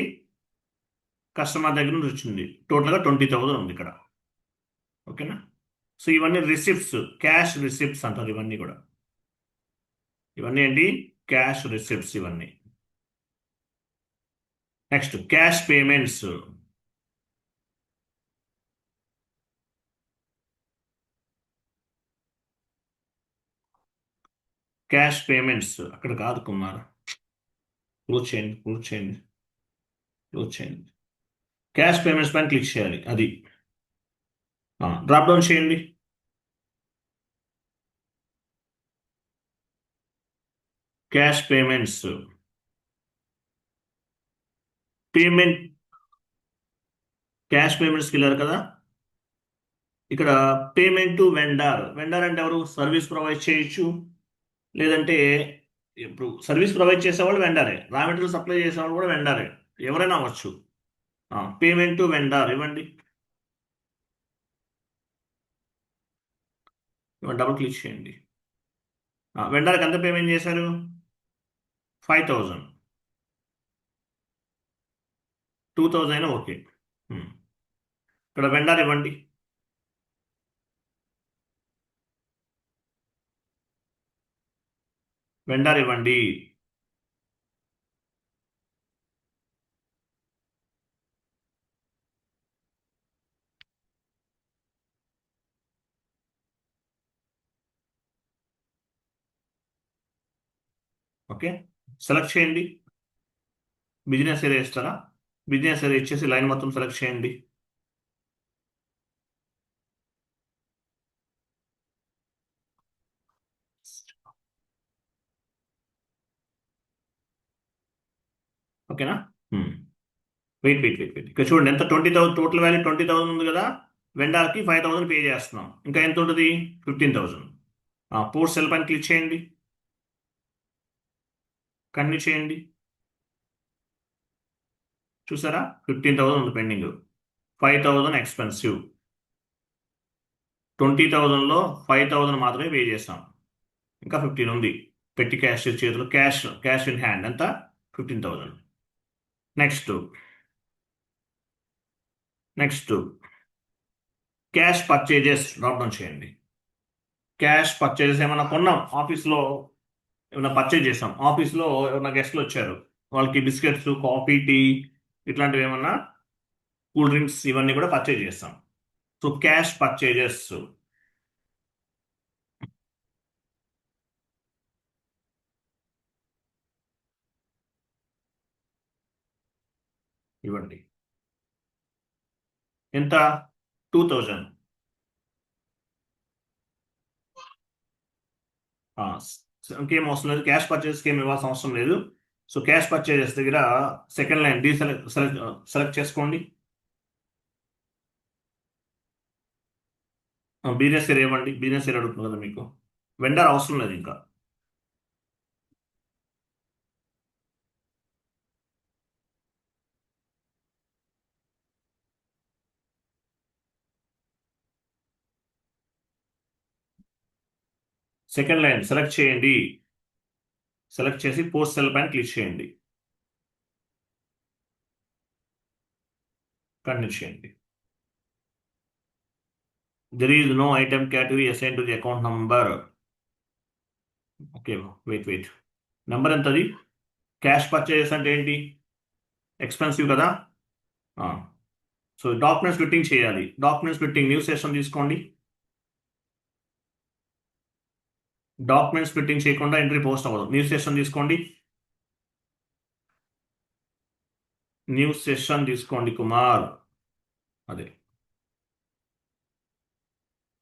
Speaker 1: కస్టమర్ దగ్గర నుంచి వచ్చింది. టోటల్గా 20,000 ఉంది ఇక్కడ. ఓకేనా, సో ఇవన్నీ రిసిప్ట్స్, క్యాష్ రిసిప్ట్స్ అంటారు ఇవన్నీ కూడా. ఇవన్నీ ఏంటి? క్యాష్ రిసిప్ట్స్ ఇవన్నీ. Next cash payments. Cash payments అక్కడ కాదు కుమార్, క్లోజ్ చేయండి, క్లోజ్ చేయండి, క్లోజ్ చేయండి. క్యాష్ పేమెంట్స్ పైన క్లిక్ చేయాలి, అది డ్రాప్ డౌన్ చేయండి. క్యాష్ పేమెంట్స్, పేమెంట్, క్యాష్ పేమెంట్స్కి వెళ్ళారు కదా. ఇక్కడ పేమెంట్ టు వెండర్, వెండర్ అంటే ఎవరు? సర్వీస్ ప్రొవైడ్ చేయొచ్చు, లేదంటే ఇప్పుడు సర్వీస్ ప్రొవైడ్ చేసేవాళ్ళు వెండరే, రా మెటీరియల్ సప్లై చేసేవాళ్ళు కూడా వెండరే, ఎవరైనా అవ్వచ్చు. పేమెంట్ టు వెండర్ ఇవ్వండి, డబుల్ క్లిక్ చేయండి. వెండర్కి ఎంత పేమెంట్ చేశారు? 5,000, 2,000 అయినా ఓకే. ఇక్కడ వెండర్ ఇవ్వండి, వెండర్ ఇవ్వండి. ఓకే, సెలెక్ట్ చేయండి. బిజినెస్ ఏరియా ఇస్తారా? బిజినెస్ ఏరియా ఇచ్చేసి లైన్ మొత్తం సెలెక్ట్ చేయండి. ఓకేనా? వెయిట్. ఇక్కడ చూడండి ఎంత 20,000 టోటల్ వాల్యూ 20,000 ఉంది కదా. వెండర్కి 5,000 పే చేస్తున్నాం. ఇంకా ఎంత ఉంటుంది? 15,000. పోస్ట్ సెల్ పైన క్లిక్ చేయండి. కంటిన్యూ చేయండి. చూసారా? 15,000 ఉంది పెండింగ్. 5,000 ఎక్స్పెన్సివ్. 20,000లో 5,000 మాత్రమే పే చేస్తాం. ఇంకా 15 ఉంది. పెట్టి క్యాష్ చేతిలో క్యాష్ ఇన్ హ్యాండ్ ఎంత? 15,000. Next cash purchases drop down చేయండి. క్యాష్ పర్చేజెస్ ఏమైనా కొన్నాం, ఆఫీస్లో ఏమైనా పర్చేజ్ చేసాం, ఆఫీస్లో ఏమైనా గెస్ట్లు వచ్చారు, వాళ్ళకి బిస్కెట్స్, కాఫీ, టీ ఇట్లాంటివి ఏమన్నా, కూల్ డ్రింక్స్ ఇవన్నీ కూడా పర్చేజ్ చేస్తాం. సో క్యాష్ పర్చేజెస్ ఇవ్వండి. ఎంత? 2,000. ఇంకేం అవసరం లేదు, క్యాష్ పర్చేస్కి ఏమి ఇవ్వాల్సిన అవసరం లేదు. సో క్యాష్ పర్చేజెస్ దగ్గర సెకండ్ లైన్ సెలెక్ట్ చేసుకోండి. బిజినెస్ ఏరియా ఇవ్వండి. బిజినెస్ ఏరియా అడుగుతుంది కదా మీకు. వెండర్ అవసరం లేదు ఇంకా. సెకండ్ లైన్ సెలెక్ట్ చేయండి. సెలెక్ట్ చేసి పోస్ట్ సెల్ పైన క్లిక్ చేయండి. కంటిన్యూ చేయండి. There is no item category assign to the account number. Okay, wait. Number ఎంత అది? క్యాష్ పర్చేజెస్ అంటే ఏంటి? ఎక్స్పెన్సివ్ కదా. సో డాక్యుమెంట్స్ ఫిట్టింగ్ చేయాలి. డాక్యుమెంట్స్ ఫిట్టింగ్ న్యూ సెషన్ తీసుకోండి. డాక్యుమెంట్స్ ఫిట్టింగ్ చేయకుండా ఎంట్రీ పోస్ట్ అవ్వదు. న్యూ సెషన్ తీసుకోండి. న్యూ సెషన్ తీసుకోండి కుమార్. అదే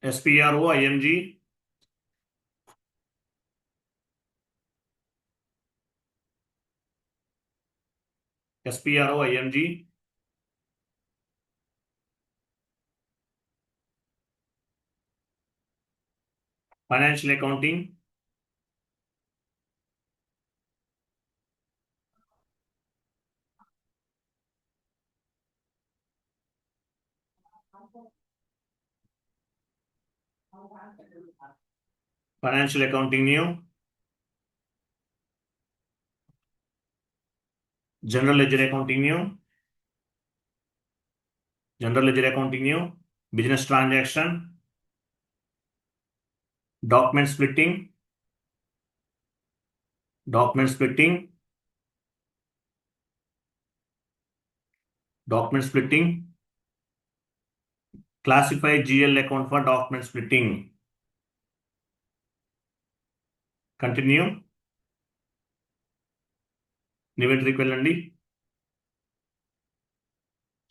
Speaker 1: SPROING financial accounting. Financial accounting new. General ledger accounting new. General ledger accounting new. Business transaction. Document splitting. Document splitting. Document splitting. Classify GL account for document splitting. Continue. New ఎంట్రీకి వెళ్ళండి.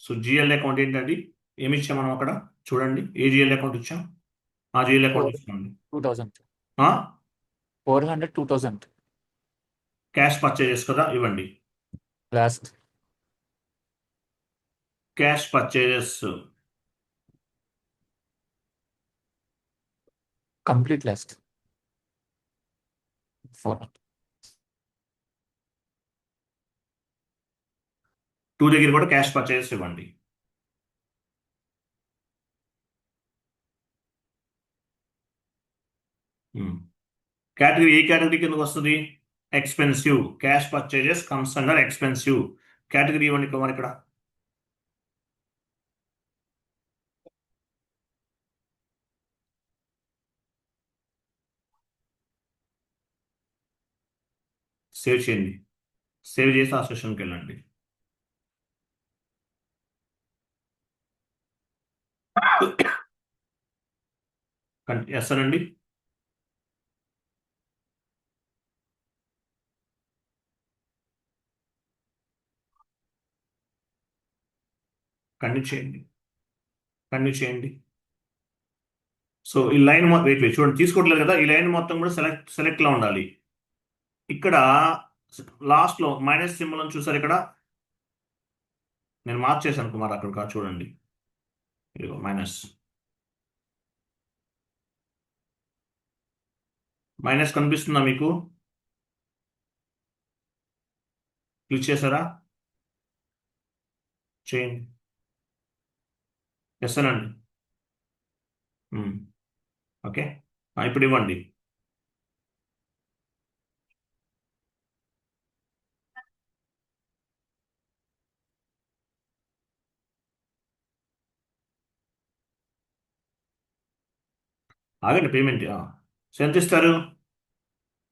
Speaker 1: So GL account ఏంటండి? ఏమి ఇచ్చాం మనం అక్కడ? చూడండి, ఏ GL account ఇచ్చాం? ఆ GL అకౌంట్ ఇచ్చామండి.
Speaker 3: 2,000.
Speaker 1: ఆ?
Speaker 3: 400, 2,000.
Speaker 1: క్యాష్ పర్చేజెస్ కదా, ఇవ్వండి.
Speaker 3: Last.
Speaker 1: Cash purchases
Speaker 3: Complete last. 400.
Speaker 1: 2 దగ్గర కూడా క్యాష్ పర్చేజెస్ ఇవ్వండి. కేటగిరీ ఏ కేటగిరీ కిందకు వస్తుంది? Expensive. Cash purchases comes under expensive. Category ఇవ్వండి కుమార్ ఇక్కడ. సేవ్ చేయండి. సేవ్ చేసి ఆ సెషన్కి వెళ్ళండి. ఎస్ అనండి. కంటిన్యూ చేయండి. కంటిన్యూ చేయండి. సో ఈ లైన్ వెయిట్ వెయిట్ చూడండి, తీసుకోవట్లేదు కదా, ఈ లైన్ మొత్తం కూడా సెలెక్ట్లో ఉండాలి. ఇక్కడ లాస్ట్లో మైనస్ సింబల్ అని చూసారు, ఇక్కడ నేను మార్చేసాను కుమార్, అక్కడ కాదు చూడండి, ఇదిగో మైనస్. మైనస్ కనిపిస్తుందా మీకు? క్లిక్ చేశారా? చేయండి. ఎస్ అనండి. ఓకే, ఇప్పుడు ఇవ్వండి. ఆగండి, పేమెంట్ సో ఎంత ఇస్తారు?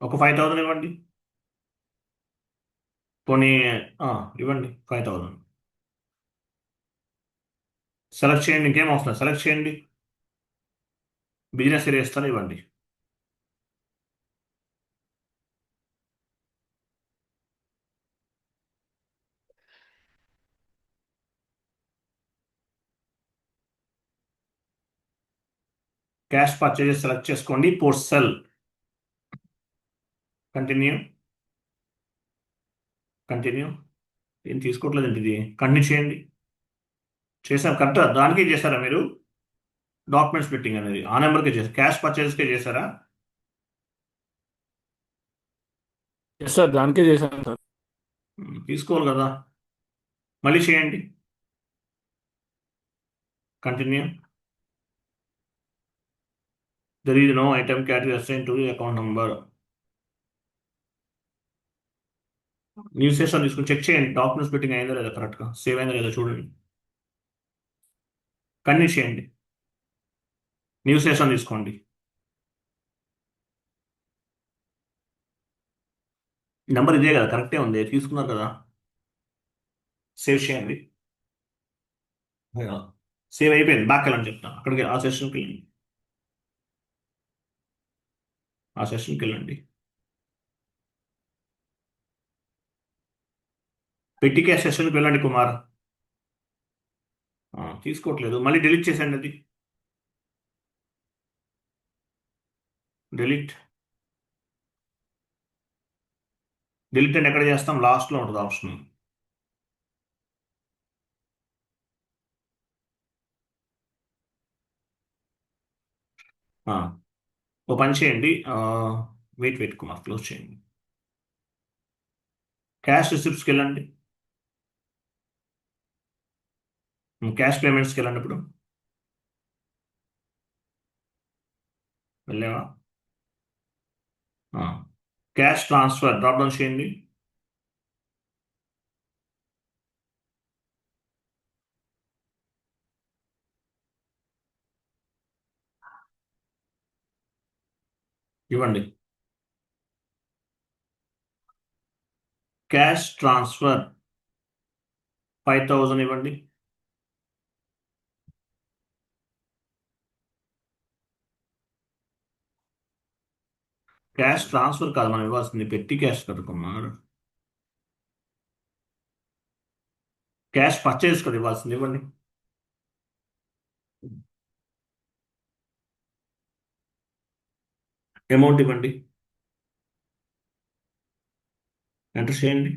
Speaker 1: ఒక 5,000 ఇవ్వండి. పోనీ ఇవ్వండి 5,000. సెలెక్ట్ చేయండి, ఇంకేం అవసరం, సెలెక్ట్ చేయండి. బిజినెస్ ఏరియా ఇస్తాను, ఇవ్వండి. క్యాష్ పర్చేజెస్ సెలెక్ట్ చేసుకోండి. Post cell. కంటిన్యూ. కంటిన్యూ. ఏం తీసుకోవట్లేదండి ఇది, కంటిన్యూ చేయండి. చేశారు కరెక్ట్, దానికే చేశారా మీరు? డాక్యుమెంట్స్ ఫిట్టింగ్ అనేది ఆ నెంబర్కే చేశారు, క్యాష్ పర్చేస్కే చేశారా?
Speaker 2: ఎస్ సార్, దానికే చేశాను సార్.
Speaker 1: తీసుకోవాలి కదా, మళ్ళీ చేయండి. Continue. There is no item category assign to account number. News session తీసుకుని చెక్ చేయండి, డాక్యుమెంట్స్ ఫిట్టింగ్ అయిందా లేదా, కరెక్ట్గా సేవ్ అయిందా లేదా చూడండి. కంటిన్యూ చేయండి. న్యూస్ సెషన్ తీసుకోండి. నెంబర్ ఇదే కదా, కరెక్టే ఉంది, తీసుకున్నారు కదా. సేవ్ చేయండి. సేవ్ అయిపోయింది, బ్యాక్ వెళ్ళండి చెప్తాను, అక్కడికి ఆ సెషన్కి వెళ్ళండి. ఆ సెషన్కి వెళ్ళండి. పెట్టికే సెషన్కి వెళ్ళండి కుమార్. తీసుకోవట్లేదు, మళ్ళీ డిలీట్ చేసేయండి అది. డిలీట్. డిలీట్ అంటే ఎక్కడ చేస్తాం, లాస్ట్లో ఉంటుంది ఆప్షన్. ఓ పని చేయండి, వెయిట్ వెయిట్ కుమార్, క్లోజ్ చేయండి. క్యాష్ రిసిప్ట్స్కి వెళ్ళండి. క్యాష్ పేమెంట్స్కి వెళ్ళండి ఇప్పుడు. వెళ్ళావా? క్యాష్ ట్రాన్స్ఫర్ డ్రాప్ డౌన్ చేయండి. ఇవ్వండి. క్యాష్ ట్రాన్స్ఫర్ 5,000 ఇవ్వండి. క్యాష్ ట్రాన్స్ఫర్ కాదు మనం ఇవ్వాల్సింది, పెట్టి క్యాష్ కదా కుమార్, క్యాష్ పర్చేస్ కదా ఇవ్వాల్సింది, ఇవ్వండి. అమౌంట్ ఇవ్వండి. ఎంటర్ చేయండి.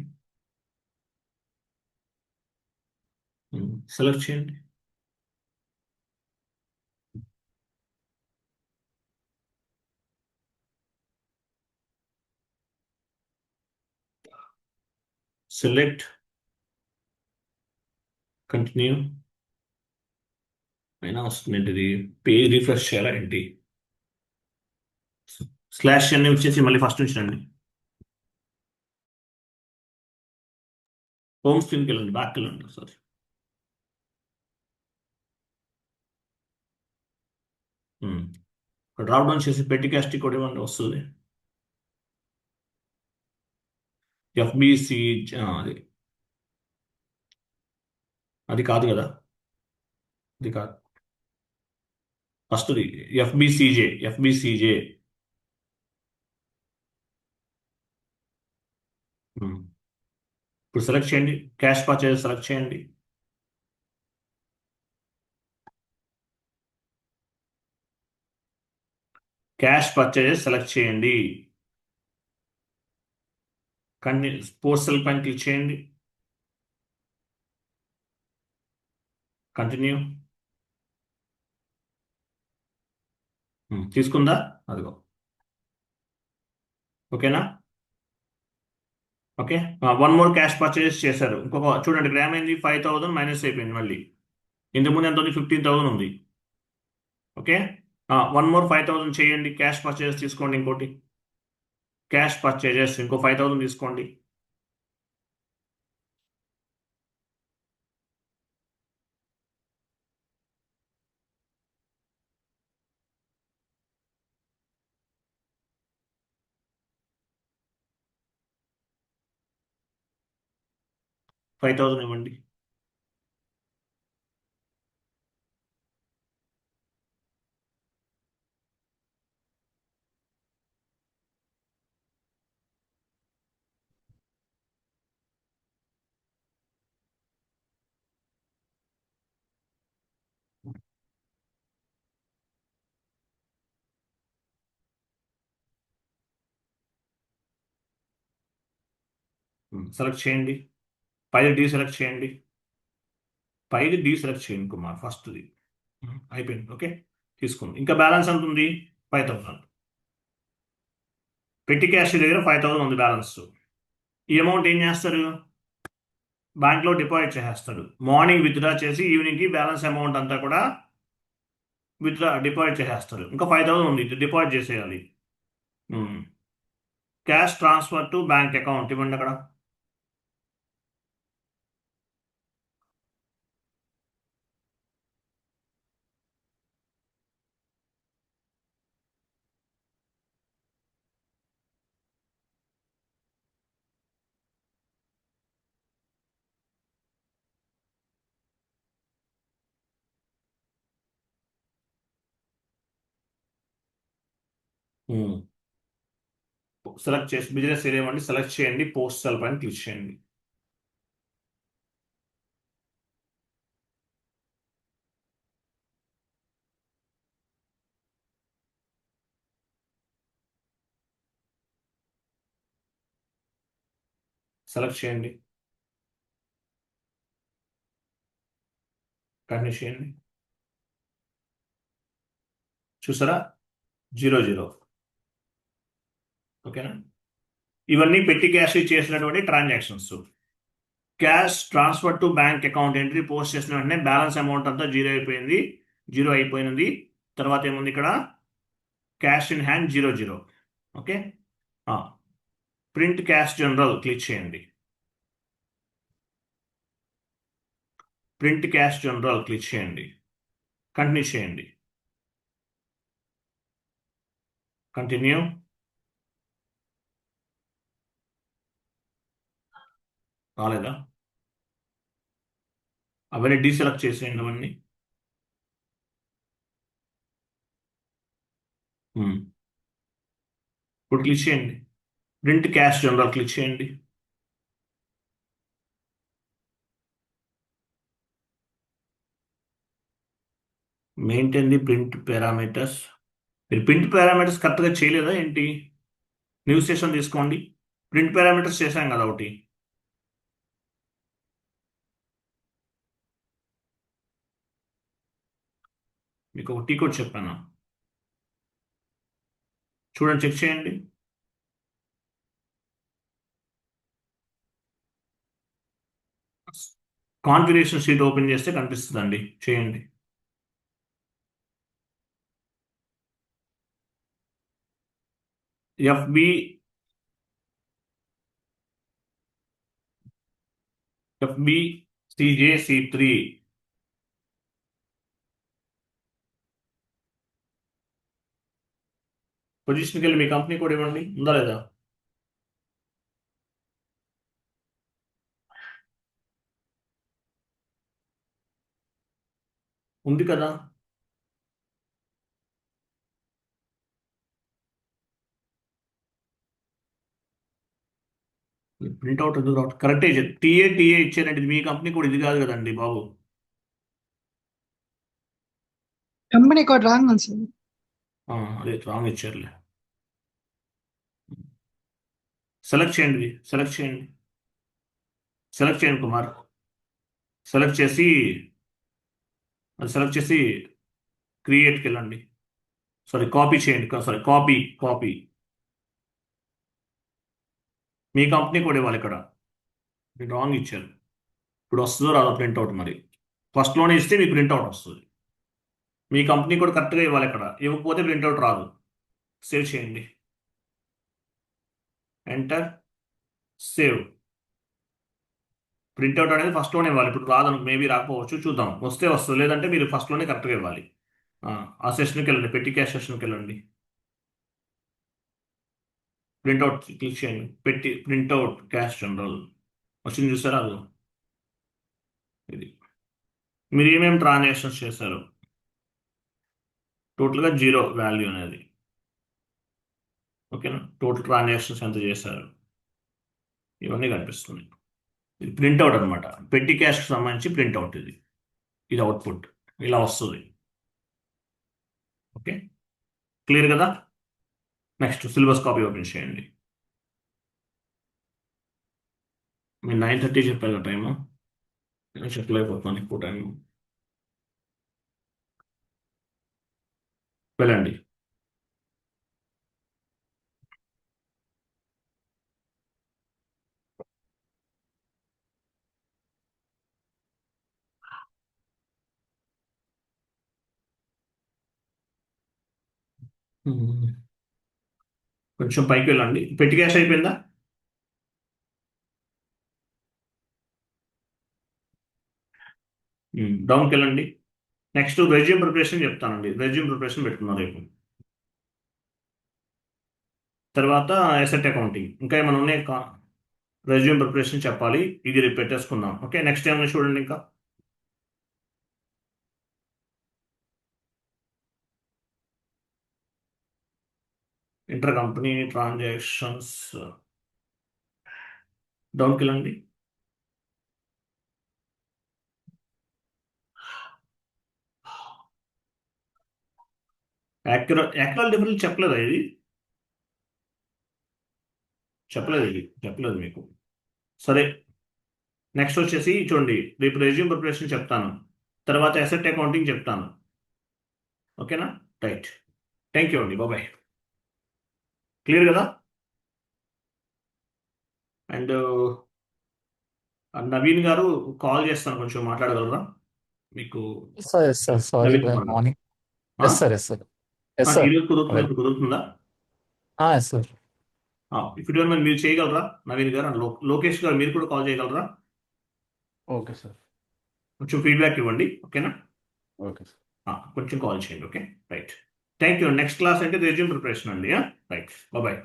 Speaker 1: సెలెక్ట్ చేయండి. సెలెక్ట్. కంటిన్యూ. అయినా వస్తుంది ఏంటిది, పేజ్ రిఫ్రెష్ చేయాలా ఏంటి? స్లాష్ అన్ని వచ్చేసి మళ్ళీ ఫస్ట్ నుంచి రండి. హోమ్ స్క్రీన్కి వెళ్ళండి, బ్యాక్ వెళ్ళండి సారీ. డ్రాప్ డౌన్ చేసి పెట్టి క్యాస్ట్ కూడా ఇవ్వండి, వస్తుంది. ఎఫ్బిసి అది అది కాదు కదా, అది కాదు. ఫస్ట్ ఎఫ్బిసిజే. ఇప్పుడు సెలెక్ట్ చేయండి, క్యాష్ పర్చేజ్ సెలెక్ట్ చేయండి. క్యాష్ పర్చేజెస్ సెలెక్ట్ చేయండి. పోస్టల్ పైన క్లిక్ చేయండి. కంటిన్యూ. తీసుకుందా? అదిగో. ఓకేనా? Okay. One more cash purchase చేశారు. ఇంకొక చూడండి, ఇక్కడ ఏమైంది, 5,000 మైనస్ అయిపోయింది మళ్ళీ. ఇంతకుముందు ఎంత ఉంది, 15,000 ఉంది. ఓకే. వన్ మోర్ 5,000 చేయండి, క్యాష్ పర్చేస్ తీసుకోండి. ఇంకోటి క్యాష్ పర్చేజెస్ ఇంకో 5,000 తీసుకోండి. $5,000 ఇవ్వండి. సెలెక్ట్ చేయండి. పైది డీసెలెక్ట్ చేయండి. కుమార్ ఫస్ట్ది. అయిపోయింది. ఓకే, తీసుకుంది. ఇంకా బ్యాలెన్స్ ఎంత ఉంది? 5,000. పెట్టి క్యాష్ దగ్గర 5,000 ఉంది బ్యాలెన్స్. ఈ అమౌంట్ ఏం చేస్తారు? బ్యాంక్లో డిపాజిట్ చేసేస్తాడు. మార్నింగ్ విత్డ్రా చేసి ఈవినింగ్కి బ్యాలెన్స్ అమౌంట్ అంతా కూడా డిపాజిట్ చేసేస్తాడు. ఇంకా 5,000 ఉంది, డిపాజిట్ చేసేయాలి. Cash transfer to bank account ఇవ్వండి అక్కడ. సెలెక్ట్ చేసి బిజినెస్ ఏరియా ఇవ్వండి, సెలెక్ట్ చేయండి, పోస్టల్ పైన క్లిక్ చేయండి. సెలెక్ట్ చేయండి, కంటిన్యూ చేయండి. చూసారా? 0, 0. ఓకేనా? ఇవన్నీ పెట్టి క్యాష్ చేసినటువంటి transactions. Cash transfer to bank account entry post చేసిన వెంటనే బ్యాలెన్స్ అమౌంట్ అంతా జీరో అయిపోయినది. తర్వాత ఏముంది ఇక్కడ? Cash in hand 0, 0. Okay. Print cash general click చేయండి. ప్రింట్ క్యాష్ జనరల్ క్లిక్ చేయండి. కంటిన్యూ చేయండి. కంటిన్యూ. రాలేదా? అవన్నీ డీసెలెక్ట్ చేసేయండి అవన్నీ. ఇప్పుడు క్లిక్ చేయండి. ప్రింట్ క్యాష్ జనరల్ క్లిక్ చేయండి. Maintain the print parameters. మీరు ప్రింట్ పారామీటర్స్ కరెక్ట్గా చేయలేదా ఏంటి? న్యూ సెషన్ తీసుకోండి. ప్రింట్ పారామీటర్స్ చేశాం కదా ఒకటి. మీకు ఒక టీ కోడ్ చెప్పాను, చూడండి, చెక్ చేయండి. కాన్ఫిగరేషన్ షీట్ ఓపెన్ చేస్తే కనిపిస్తుందండి, చేయండి. FBCJC3. పొజిషన్కి వెళ్ళి మీ కంపెనీ కోడ్ ఇవ్వండి, ఉందా లేదా? ఉంది కదా. ప్రింట్అవుట్ ఎందుకు రావట్లేదు? కరెక్టే టీఏ ఇచ్చారంటే ఇది మీ కంపెనీ కూడా ఇది కాదు కదండి బాబు.
Speaker 4: కంపెనీ కోడ్ రాంగ్ ఉంది సార్.
Speaker 1: అదే రాంగ్ ఇచ్చారులే. సెలెక్ట్ చేయండి, సెలెక్ట్ చేయండి, సెలెక్ట్ చేయండి కుమార్. సెలెక్ట్ చేసి అది సెలెక్ట్ చేసి క్రియేట్కి వెళ్ళండి. సారీ కాపీ చేయండి, సారీ కాపీ. మీ కంపెనీ కూడా ఇవ్వాలి ఇక్కడ. మీరు రాంగ్ ఇచ్చారు. ఇప్పుడు వస్తుందో రాదో ప్రింట్అవుట్ మరి. ఫస్ట్లోనే ఇస్తే మీకు ప్రింట్అవుట్ వస్తుంది. మీ కంపెనీ కూడా కరెక్ట్గా ఇవ్వాలి ఇక్కడ. ఇవ్వకపోతే ప్రింట్అవుట్ రాదు. సేవ్ చేయండి, ఎంటర్, సేవ్. ప్రింట్అవుట్ అనేది ఫస్ట్లోనే ఇవ్వాలి. ఇప్పుడు రాదు, మేబీ రాకపోవచ్చు, చూద్దాం. వస్తే వస్తుంది, లేదంటే మీరు ఫస్ట్లోనే కరెక్ట్గా ఇవ్వాలి. ఆ సెషన్కి వెళ్ళండి, పెట్టి క్యాష్ సెషన్కి వెళ్ళండి. ప్రింట్అవుట్ క్లిక్ చేయండి, పెట్టి ప్రింట్అవుట్ క్యాష్ జనరల్ వచ్చింది, చూసారా? అది ఇది మీరు ఏమేమి ట్రాన్సాక్షన్స్ చేశారు, టోటల్గా 0 వాల్యూ అనేది. ఓకేనా? టోటల్ ట్రాన్సాక్షన్స్ ఎంత చేశారు ఇవన్నీ కనిపిస్తున్నాయి. ఇది ప్రింట్అవుట్ అనమాట. పెట్టి క్యాష్కి సంబంధించి ప్రింట్అవుట్ ఇది అవుట్పుట్ ఇలా వస్తుంది. ఓకే, క్లియర్ కదా? నెక్స్ట్ సిలబస్ కాపీ ఓపెన్ చేయండి. మీరు 9:30 చెప్పారు కదా టైము. నేను చెప్పలేకపోతున్నాను ఎక్కువ టైం. వెళ్ళండి. కొంచెం పైకి వెళ్ళండి. పెట్టి క్యాష్ అయిపోయిందా? డౌన్కి వెళ్ళండి. నెక్స్ట్ రెజ్యూమ్ ప్రిపరేషన్ చెప్తానండి. రెజ్యూమ్ ప్రిపరేషన్ పెట్టుకున్నాం రేపు. తర్వాత అసెట్ అకౌంటింగ్, ఇంకా ఏమైనా ఉన్నాయి? రెజ్యూమ్ ప్రిపరేషన్ చెప్పాలి, ఇది రేపు పెట్టేసుకుందాం. ఓకే, నెక్స్ట్ ఏమైనా చూడండి. ఇంకా ఇంటర్ కంపెనీ ట్రాన్సాక్షన్స్, డౌన్కి వెళ్ళండి. యాక్చువల్ డిఫరెన్స్ చెప్పలేదా ఇది? చెప్పలేదు మీకు. సరే, నెక్స్ట్ వచ్చేసి చూడండి, రేపు రెజ్యూమ్ ప్రిపరేషన్ చెప్తాను, తర్వాత అసెట్ అకౌంటింగ్ చెప్తాను. ఓకేనా? రైట్, థ్యాంక్ యూ అండి, బాబాయ్. క్లియర్ కదా? అండ్ నవీన్ గారు కాల్ చేస్తాను, కొంచెం మాట్లాడగలరా మీకు?
Speaker 3: Yes, sir. Sorry,
Speaker 1: Naveen Kumar గారు.
Speaker 3: morning.
Speaker 1: ఆ?
Speaker 3: Yes, sir. Yes, sir.
Speaker 1: ఈరోజు కుదురుతుందా?
Speaker 3: Yes, sir.
Speaker 1: If you don't మీరు చేయగలరా నవీన్ గారు? అండ్ లోకేష్ గారు మీరు కూడా కాల్ చేయగలరా?
Speaker 2: Okay sir.
Speaker 1: కొంచెం ఫీడ్బ్యాక్ ఇవ్వండి. ఓకేనా?
Speaker 2: Okay sir.
Speaker 1: కొంచెం కాల్ చేయండి. Okay, right, thank you. Next class అంటే రెజ్యూమ్ ప్రిపరేషన్ అండి. Right, bye.